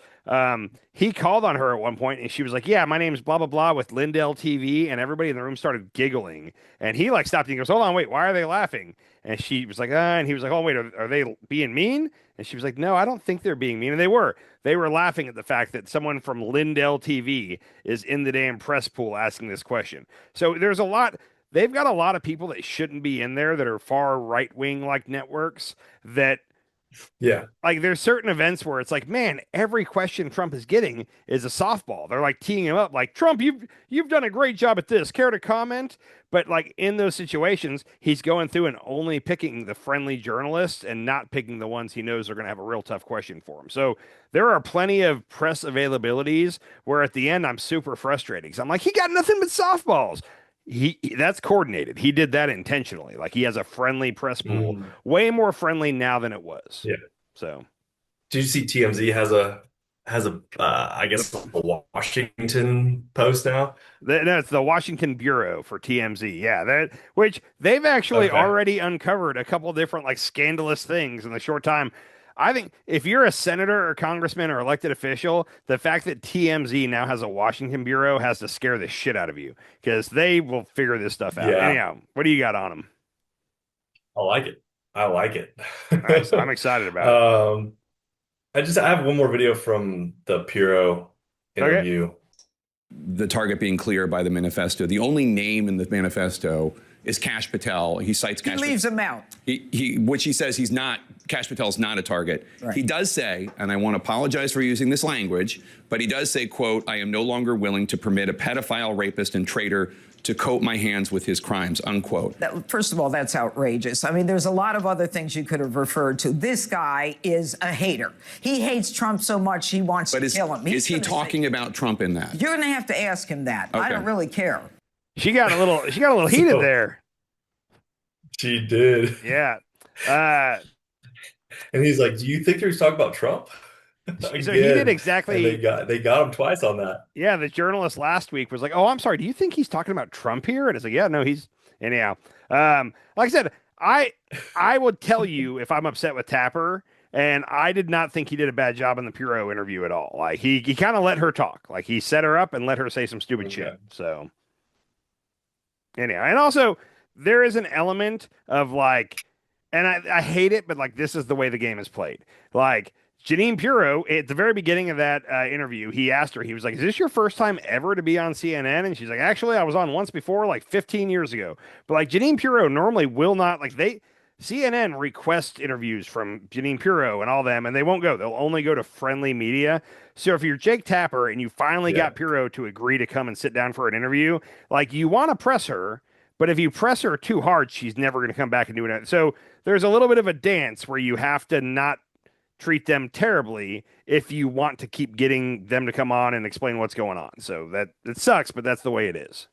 He called on her at one point, and she was like, yeah, my name's blah, blah, blah with Lindell TV. And everybody in the room started giggling. And he like stopped and he goes, hold on, wait, why are they laughing? And she was like, and he was like, oh, wait, are they being mean? And she was like, no, I don't think they're being mean. And they were. They were laughing at the fact that someone from Lindell TV is in the damn press pool asking this question. So there's a lot. They've got a lot of people that shouldn't be in there that are far right-wing like networks that like there's certain events where it's like, man, every question Trump is getting is a softball. They're like teeing him up like, Trump, you've done a great job at this. Care to comment? But like in those situations, he's going through and only picking the friendly journalists and not picking the ones he knows are going to have a real tough question for him. So there are plenty of press availabilities where at the end I'm super frustrated because I'm like, he got nothing but softballs. That's coordinated. He did that intentionally. Like he has a friendly press pool, way more friendly now than it was. Yeah. So, did you see TMZ has a I guess a Washington Post now? No, it's the Washington Bureau for TMZ. Yeah, which they've actually already uncovered a couple different like scandalous things in the short time. I think if you're a senator or congressman or elected official, the fact that TMZ now has a Washington Bureau has to scare the shit out of you because they will figure this stuff out. Yeah. Anyhow, what do you got on them? I like it. I'm excited about it. I have one more video from the Puro interview. Okay. The target being clear by the manifesto. The only name in the manifesto is Kash Patel. He cites Kash. He leaves him out. Which he says he's not. Kash Patel's not a target. Right. He does say, and I want to apologize for using this language, but he does say, quote, I am no longer willing to permit a pedophile, rapist, and traitor to coat my hands with his crimes, unquote. First of all, that's outrageous. I mean, there's a lot of other things you could have referred to. This guy is a hater. He hates Trump so much he wants to kill him. Is he talking about Trump in that? You're going to have to ask him that. Okay. I don't really care. She got a little heated there. She did. Yeah. And he's like, do you think he was talking about Trump? So he did exactly. And they got him twice on that. Yeah, the journalist last week was like, "Oh, I'm sorry. Do you think he's talking about Trump here?" And it's like, "Yeah, no, he's anyhow." Like I said, I would tell you if I'm upset with Tapper, and I did not think he did a bad job in the Puro interview at all. Like he kind of let her talk. Like he set her up and let her say some stupid shit. So anyhow, and also there is an element of like, and I hate it, but like this is the way the game is played. Like. Jeanine Pirro, at the very beginning of that interview, he asked her, he was like, is this your first time ever to be on CNN? And she's like, actually, I was on once before, like 15 years ago. But like Jeanine Pirro normally will not, like CNN request interviews from Jeanine Pirro and all them, and they won't go. They'll only go to friendly media. So if you're Jake Tapper and you finally got Pirro to agree to come and sit down for an interview, like you want to press her, but if you press her too hard, she's never going to come back and do it. So there's a little bit of a dance where you have to not treat them terribly if you want to keep getting them to come on and explain what's going on. So that it sucks, but that's the way it is.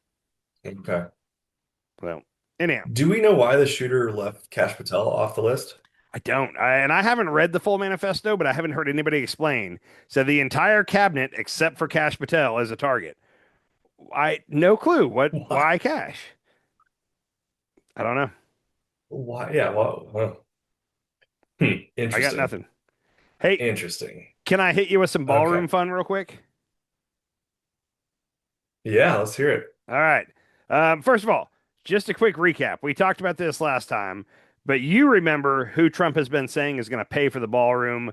Okay. Well, anyhow. Do we know why the shooter left Kash Patel off the list? I don't. And I haven't read the full manifesto, but I haven't heard anybody explain. So the entire cabinet, except for Kash Patel, is a target. No clue. Why Kash? I don't know. Why? Yeah. Well, I interesting. got nothing. Hey, Interesting. can I hit you with some ballroom fun real quick? Yeah, let's hear it. All right. First of all, just a quick recap. We talked about this last time, but you remember who Trump has been saying is going to pay for the ballroom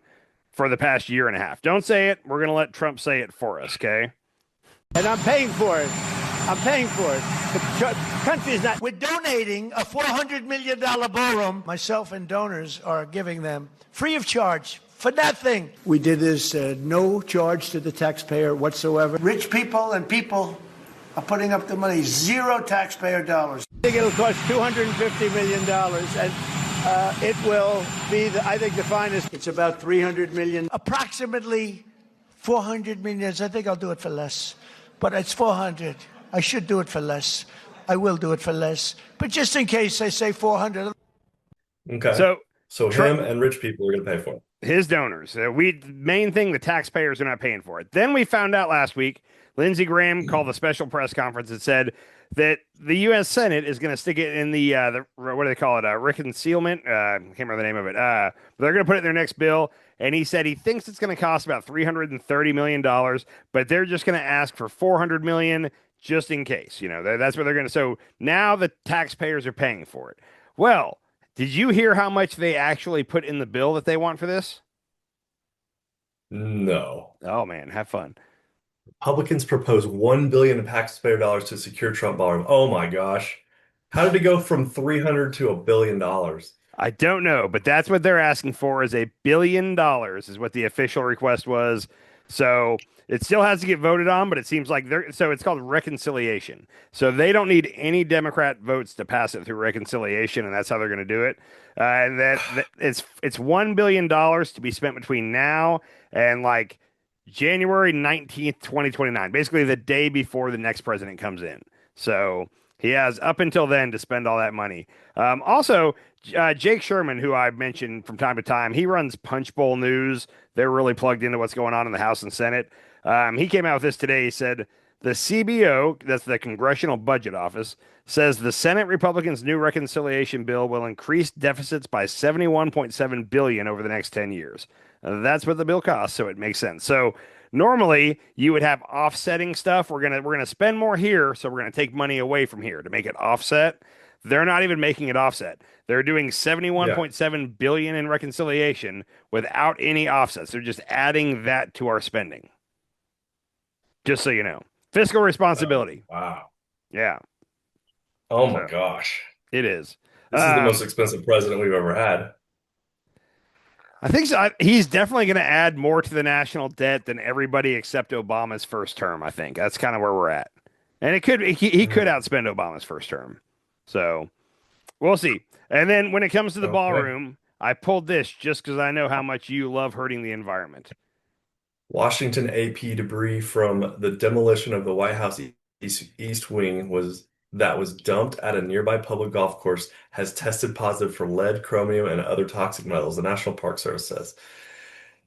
for the past year and a half. Don't say it. We're going to let Trump say it for us, okay? And I'm paying for it. I'm paying for it. The country is not. We're donating a $400 million ballroom. Myself and donors are giving them free of charge for nothing. We did this no charge to the taxpayer whatsoever. Rich people and people are putting up the money, zero taxpayer dollars. I think it'll cost $250 million, and it will be, I think, the finest. It's about $300 million, approximately $400 million. I think I'll do it for less, but it's 400. I should do it for less. I will do it for less, but just in case I say 400. Okay. So him and rich people are going to pay for it. His donors. Main thing, the taxpayers are not paying for it. Then we found out last week, Lindsey Graham called a special press conference and said that the U.S. Senate is going to stick it in the what do they call it? Reconciliation. I can't remember the name of it. But they're going to put it in their next bill. And he said he thinks it's going to cost about $330 million, but they're just going to ask for $400 million just in case. You know, that's what they're going to. So now the taxpayers are paying for it. Well, did you hear how much they actually put in the bill that they want for this? No. Oh man, have fun. Republicans propose $1 billion in taxpayer dollars to secure Trump ballroom. Oh my gosh. How did it go from 300 to $1 billion? I don't know, but that's what they're asking for is $1 billion is what the official request was. So it still has to get voted on, but it seems like so it's called reconciliation. So they don't need any Democrat votes to pass it through reconciliation, and that's how they're going to do it. And that it's $1 billion to be spent between now and like January 19th, 2029, basically the day before the next president comes in. So he has up until then to spend all that money. Also, Jake Sherman, who I mentioned from time to time, he runs Punch Bowl News. They're really plugged into what's going on in the House and Senate. He came out with this today. He said, the CBO, that's the Congressional Budget Office, says the Senate Republicans' new reconciliation bill will increase deficits by $71.7 billion over the next 10 years. That's what the bill costs, so it makes sense. So normally you would have offsetting stuff. We're gonna spend more here, so we're gonna take money away from here to make it offset. They're not even making it offset. They're doing $71.7 billion in reconciliation without any offsets. They're just adding that to our spending. Just so you know. Fiscal responsibility. Wow. Yeah. Oh my gosh. It is. This is the most expensive president we've ever had. I think so. He's definitely going to add more to the national debt than everybody except Obama's first term, I think. That's kind of where we're at. And he could outspend Obama's first term. So we'll see. And then when it comes to the ballroom, I pulled this just because I know how much you love hurting the environment. Washington AP debris from the demolition of the White House East Wing was dumped at a nearby public golf course has tested positive for lead, chromium, and other toxic metals, the National Park Service says.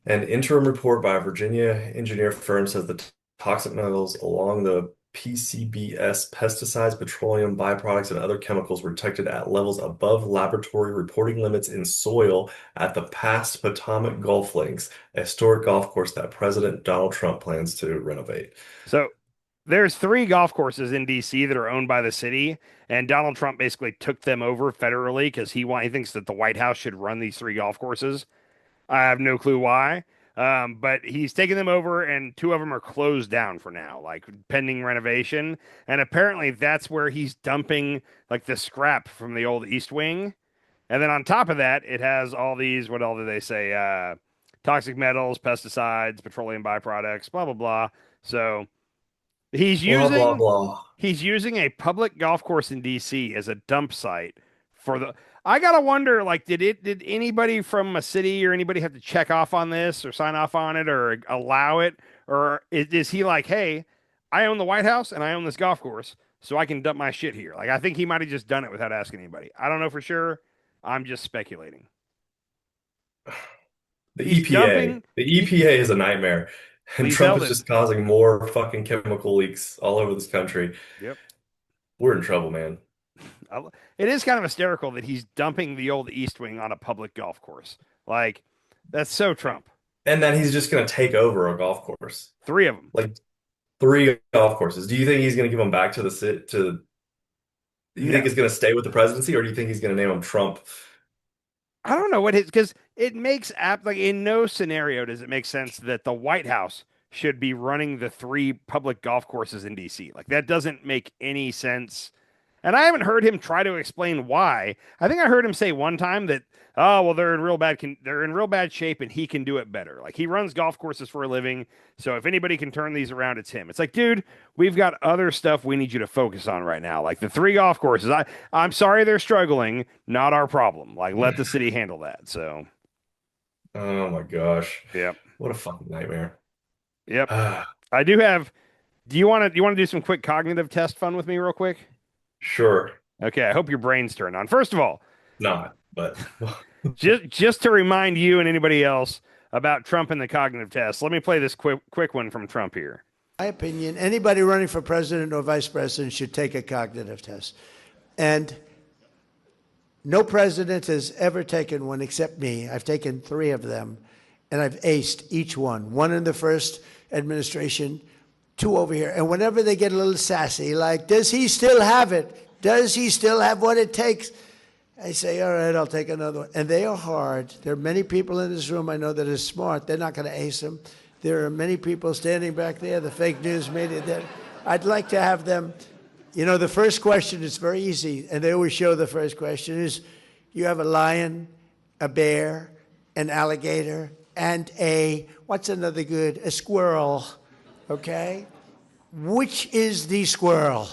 An interim report by a Virginia engineer firm says the toxic metals along the PCBs, pesticides, petroleum byproducts, and other chemicals were detected at levels above laboratory reporting limits in soil at the past Potomac Golf Links, a historic golf course that President Donald Trump plans to renovate. So there's 3 golf courses in D.C. that are owned by the city, and Donald Trump basically took them over federally because he thinks that the White House should run these 3 golf courses. I have no clue why. But he's taken them over, and 2 of them are closed down for now, like pending renovation. And apparently that's where he's dumping like the scrap from the old East Wing. And then on top of that, it has all these, what all do they say? Toxic metals, pesticides, petroleum byproducts, blah, blah, blah. So he's using a public golf course in DC as a dump site for the. I gotta wonder, like, did anybody from a city or anybody have to check off on this or sign off on it or allow it? Or is he like, hey, I own the White House and I own this golf course, so I can dump my shit here? Like, I think he might have just done it without asking anybody. I don't know for sure. I'm just speculating. The EPA is a nightmare. And Trump is just causing more fucking chemical leaks all over this country. Yep. We're in trouble, man. It is kind of hysterical that he's dumping the old East Wing on a public golf course. Like, that's so Trump. And then he's just going to take over a golf course. 3 of them. Like 3 golf courses. Do you think he's going to give them back to do you think he's going to stay with the presidency, or do you think he's going to name him Trump? I don't know because it makes like in no scenario does it make sense that the White House should be running the 3 public golf courses in DC. Like, that doesn't make any sense. And I haven't heard him try to explain why. I think I heard him say one time that, oh, well, they're in real bad shape and he can do it better. Like, he runs golf courses for a living, so if anybody can turn these around, it's him. It's like, dude, we've got other stuff we need you to focus on right now. Like the 3 golf courses. I'm sorry they're struggling, not our problem. Like, let the city handle that. So, oh my gosh. Yep. What a fucking nightmare. Yep. I do have. Do you want to do some quick cognitive test fun with me real quick? Sure. Okay, I hope your brain's turned on. First of all, not, but just to remind you and anybody else about Trump and the cognitive test, let me play this quick one from Trump here. In my opinion, anybody running for president or vice president should take a cognitive test. And no president has ever taken one except me. I've taken 3 of them, and I've aced each one. 1 in the first administration, 2 over here. And whenever they get a little sassy, like, does he still have it? Does he still have what it takes? I say, all right, I'll take another one. And they are hard. There are many people in this room I know that are smart. They're not going to ace them. There are many people standing back there, the fake news media, that I'd like to have them. You know, the first question is very easy, and they always show the first question is, you have a lion, a bear, an alligator, and what's another good? A squirrel. Okay? Which is the squirrel?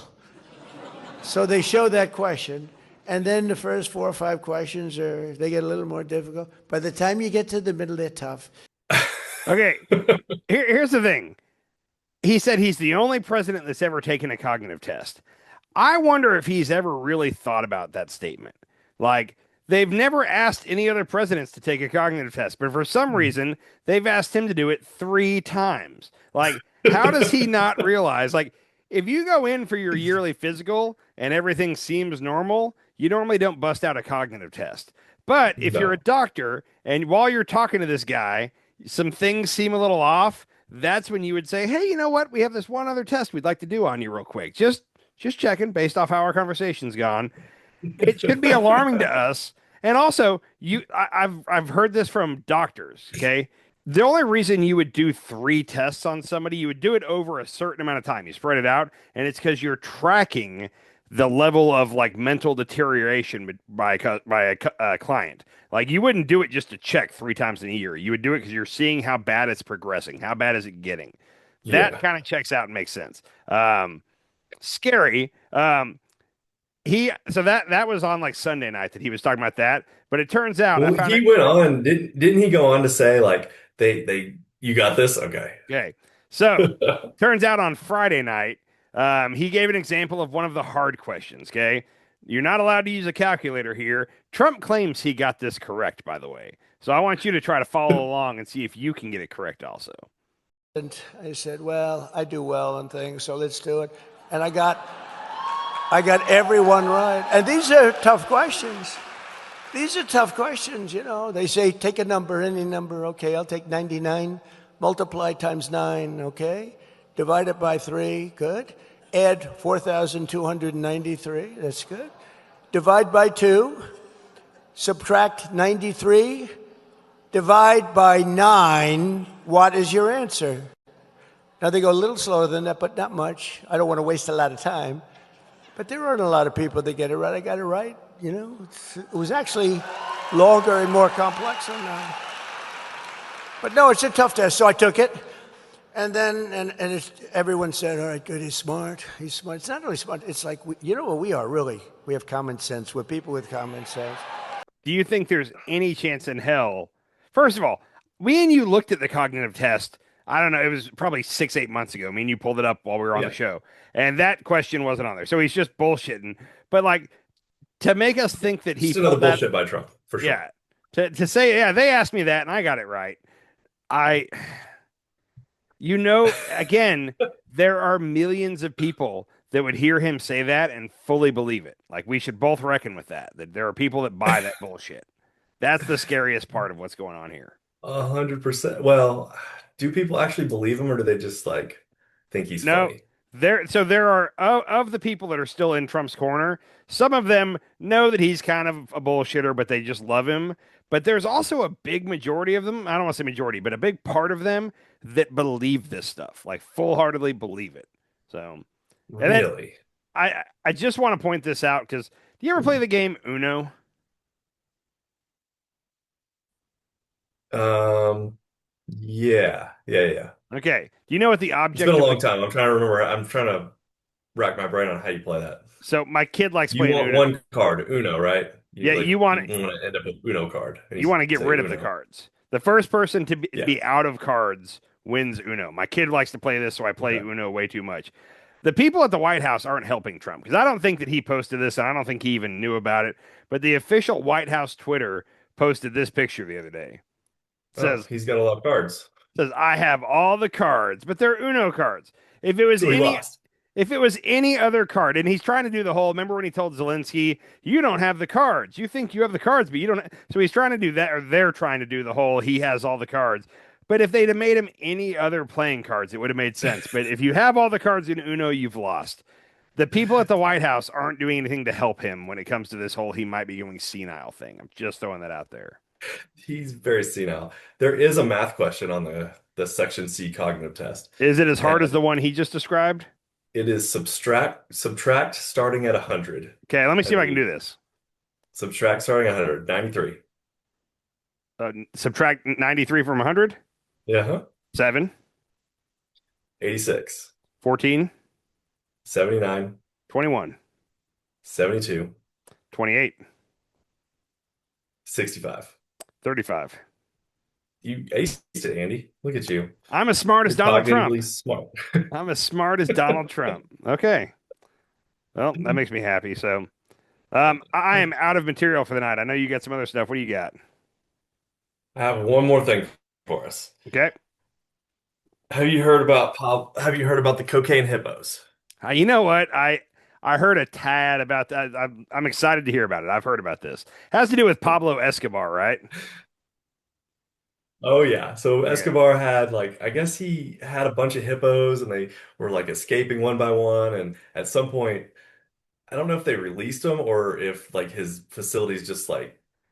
So they show that question, and then the first 4 or 5 questions they get a little more difficult. By the time you get to the middle, they're tough. Okay, here's the thing. He said he's the only president that's ever taken a cognitive test. I wonder if he's ever really thought about that statement. Like, they've never asked any other presidents to take a cognitive test, but for some reason, they've asked him to do it 3 times. Like, how does he not realize? Like, if you go in for your yearly physical and everything seems normal, you normally don't bust out a cognitive test. But if you're a doctor and while you're talking to this guy, some things seem a little off, that's when you would say, hey, you know what? We have this one other test we'd like to do on you real quick. Just checking based off how our conversation's gone. It should be alarming to us. And also, I've heard this from doctors, okay? The only reason you would do 3 tests on somebody, you would do it over a certain amount of time. You spread it out, and it's because you're tracking the level of like mental deterioration by a client. Like, you wouldn't do it just to check 3 times in a year. You would do it because you're seeing how bad it's progressing. How bad is it getting? Yeah. That kind of checks out and makes sense. Scary. So that was on like Sunday night that he was talking about that. But it turns out he went on. Didn't he go on to say like you got this? Okay. So turns out on Friday night, he gave an example of one of the hard questions. Okay. You're not allowed to use a calculator here. Trump claims he got this correct, by the way. So I want you to try to follow along and see if you can get it correct also. And I said, well, I do well on things, so let's do it. And I got everyone right. And these are tough questions. These are tough questions, you know. They say, take a number, any number. Okay, I'll take 99. Multiply times 9, okay? Divide it by 3, good. Add 4,293, that's good. Divide by 2. Subtract 93. Divide by 9. What is your answer? Now, they go a little slower than that, but not much. I don't want to waste a lot of time. But there aren't a lot of people that get it right. I got it right, you know. It was actually longer and more complex than that. But no, it's a tough test, so I took it. And then everyone said, all right, good, he's smart. He's smart. It's not really smart. It's like, you know what we are, really? We have common sense. We're people with common sense. Do you think there's any chance in hell? First of all, me and you looked at the cognitive test. I don't know. It was probably 6-8 months ago. Me and you pulled it up while we were on the show. And that question wasn't on there. So he's just bullshitting. But like, to make us think that It's another bullshit by Trump, for sure. Yeah. To say, yeah, they asked me that and I got it right. You know, again, there are millions of people that would hear him say that and fully believe it. Like, we should both reckon with that there are people that buy that bullshit. That's the scariest part of what's going on here. 100%. Well, do people actually believe him, or do they just like think he's No, funny? there are of the people that are still in Trump's corner, some of them know that he's kind of a bullshitter, but they just love him. But there's also a big majority of them, I don't want to say majority, but a big part of them that believe this stuff, like full-heartedly believe it. So, and then Really? I just want to point this out because do you ever play the game Uno? Yeah. Okay. Do you know what the It's object been a of long time. I'm trying to remember. I'm trying to rack my brain on how you play that. So my kid likes You playing want Uno. one card, Uno, right? Yeah, you want to end up with Uno card. And you want to get say rid of the Uno. cards. The first person to be out of cards wins Uno. My kid likes to play this, so I play Uno way too much. The people at the White House aren't helping Trump because I don't think that he posted this, and I don't think he even knew about it. But the official White House Twitter posted this picture the other day. It says he's got a lot of cards. Says I have all the cards, but they're Uno cards. If it was So he lost. If it was any other card, and he's trying to do the whole, remember when he told Zelensky, you don't have the cards. You think you have the cards, but you don't. So he's trying to do that, or they're trying to do the whole, he has all the cards. But if they'd have made him any other playing cards, it would have made sense. But if you have all the cards in Uno, you've lost. The people at the White House aren't doing anything to help him when it comes to this whole he might be going senile thing. I'm just throwing that out there. He's very senile. There is a math question on the Section C cognitive test. Is it as hard as the one he just described? It is subtract starting at 100. Okay, let me see if I can do this. Subtract starting at 100. 93. Subtract 93 from 100? Yeah. 7. 86. 14. 79. 21. 72. 28. 65. 35. You aced it, Andy. Look at you. I'm as smart as You're Donald Trump. cognitively smart. I'm as smart as Donald Trump. Okay. Well, that makes me happy. So I am out of material for the night. I know you got some other stuff. What do you got? I have one more thing for us. Okay. Have you heard about the cocaine hippos? You know what? I heard a tad about that. I'm excited to hear about it. I've heard about this. Has to do with Pablo Escobar, right? Oh yeah. So Escobar had I guess he had a bunch of hippos and they were escaping one by one. And at some point, I don't know if they released them or if his facilities just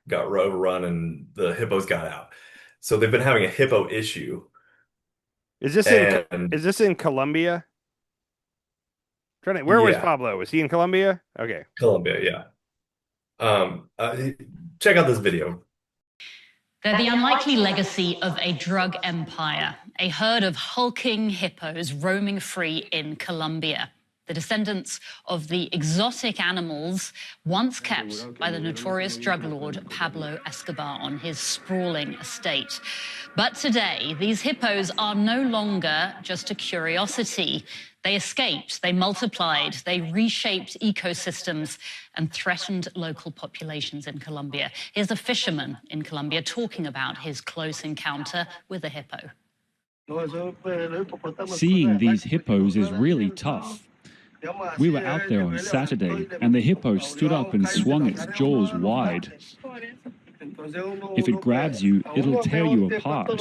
got overrun and the hippos got out. So they've been having a hippo issue. Is this in Colombia? Where was Pablo? Was he in Colombia? Okay. Colombia, yeah. Check out this video. They're the unlikely legacy of a drug empire, a herd of hulking hippos roaming free in Colombia. The descendants of the exotic animals once kept by the notorious drug lord Pablo Escobar on his sprawling estate. But today, these hippos are no longer just a curiosity. They escaped, they multiplied, they reshaped ecosystems and threatened local populations in Colombia. Here's a fisherman in Colombia talking about his close encounter with a hippo. Seeing these hippos is really tough. We were out there on Saturday, and the hippo stood up and swung its jaws wide. If it grabs you, it'll tear you apart.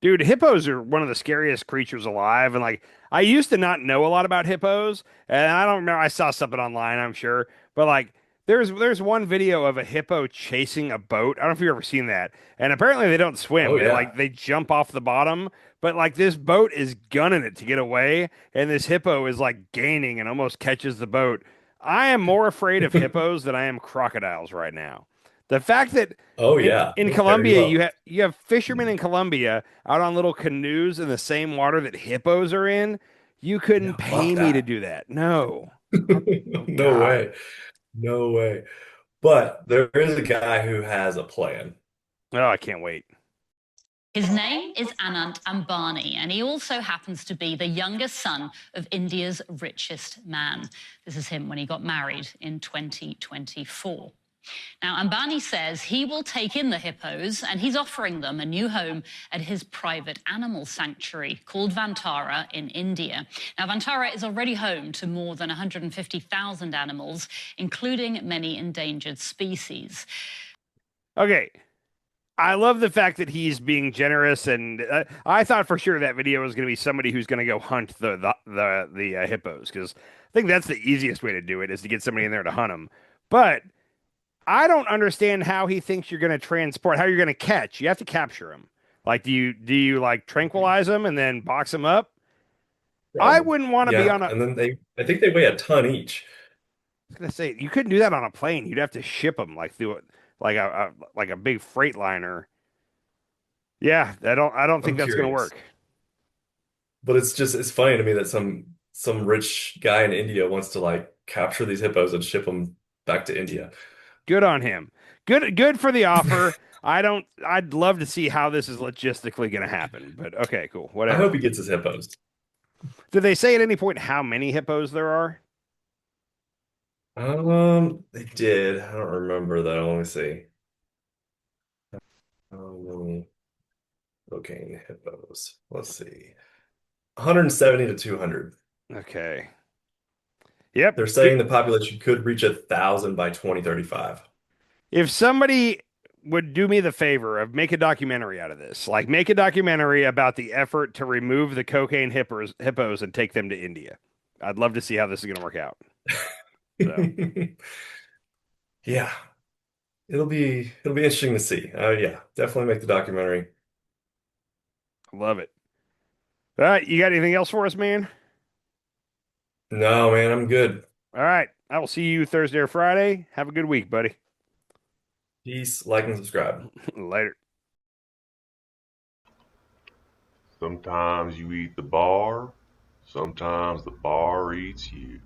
Dude, hippos are one of the scariest creatures alive. And I used to not know a lot about hippos. And I don't remember, I saw something online, I'm sure. But there's one video of a hippo chasing a boat. I don't know if you've ever seen that. And apparently they don't swim. Oh, yeah. They jump off the bottom. But this boat is gunning it to get away. And this hippo is gaining and almost catches the boat. I am more afraid of hippos than I am crocodiles right now. The fact that in Colombia you have fishermen in Colombia out on little canoes in the same water that hippos are in, you couldn't pay me to do that. No. No way. No way. But there is a guy who has a plan. Oh, I can't wait. His name is Anant Ambani, and he also happens to be the youngest son of India's richest man. This is him when he got married in 2024. Now, Ambani says he will take in the hippos and he's offering them a new home at his private animal sanctuary called Vantara in India. Now, Vantara is already home to more than 150,000 animals, including many endangered species. Okay. I love the fact that he's being generous, and I thought for sure that video was going to be somebody who's going to go hunt the hippos, because I think that's the easiest way to do it, is to get somebody in there to hunt them. But I don't understand how he thinks you're going to transport, how you're going to catch. You have to capture them. Like, do you like tranquilize them and then box them up? I wouldn't want to be on a. And then I think they weigh a ton each. I was going to say, you couldn't do that on a plane. You'd have to ship them like through it. Like a big freight liner. Yeah, I don't think that's going to work. But it's funny to me that some rich guy in India wants to like capture these hippos and ship them back to India. Good on him. Good for the offer. I'd love to see how this is logistically going to happen, but okay, cool. Whatever. I hope he gets his hippos. Did they say at any point how many hippos there are? They did. I don't remember though. Let me see. How many cocaine hippos? Let's see. 170 to 200. Okay. Yep. They're saying the population could reach 1,000 by 2035. If somebody would do me the favor of make a documentary out of this, like make a documentary about the effort to remove the cocaine hippos and take them to India. I'd love to see how this is going to work out. So. Yeah, it'll be interesting to see. Yeah, definitely make the documentary. Love it. All right, you got anything else for us, man? No, man, I'm good. All right, I will see you Thursday or Friday. Have a good week, buddy. Peace, like, and subscribe. Later. Sometimes you eat the bar, sometimes the bar eats you.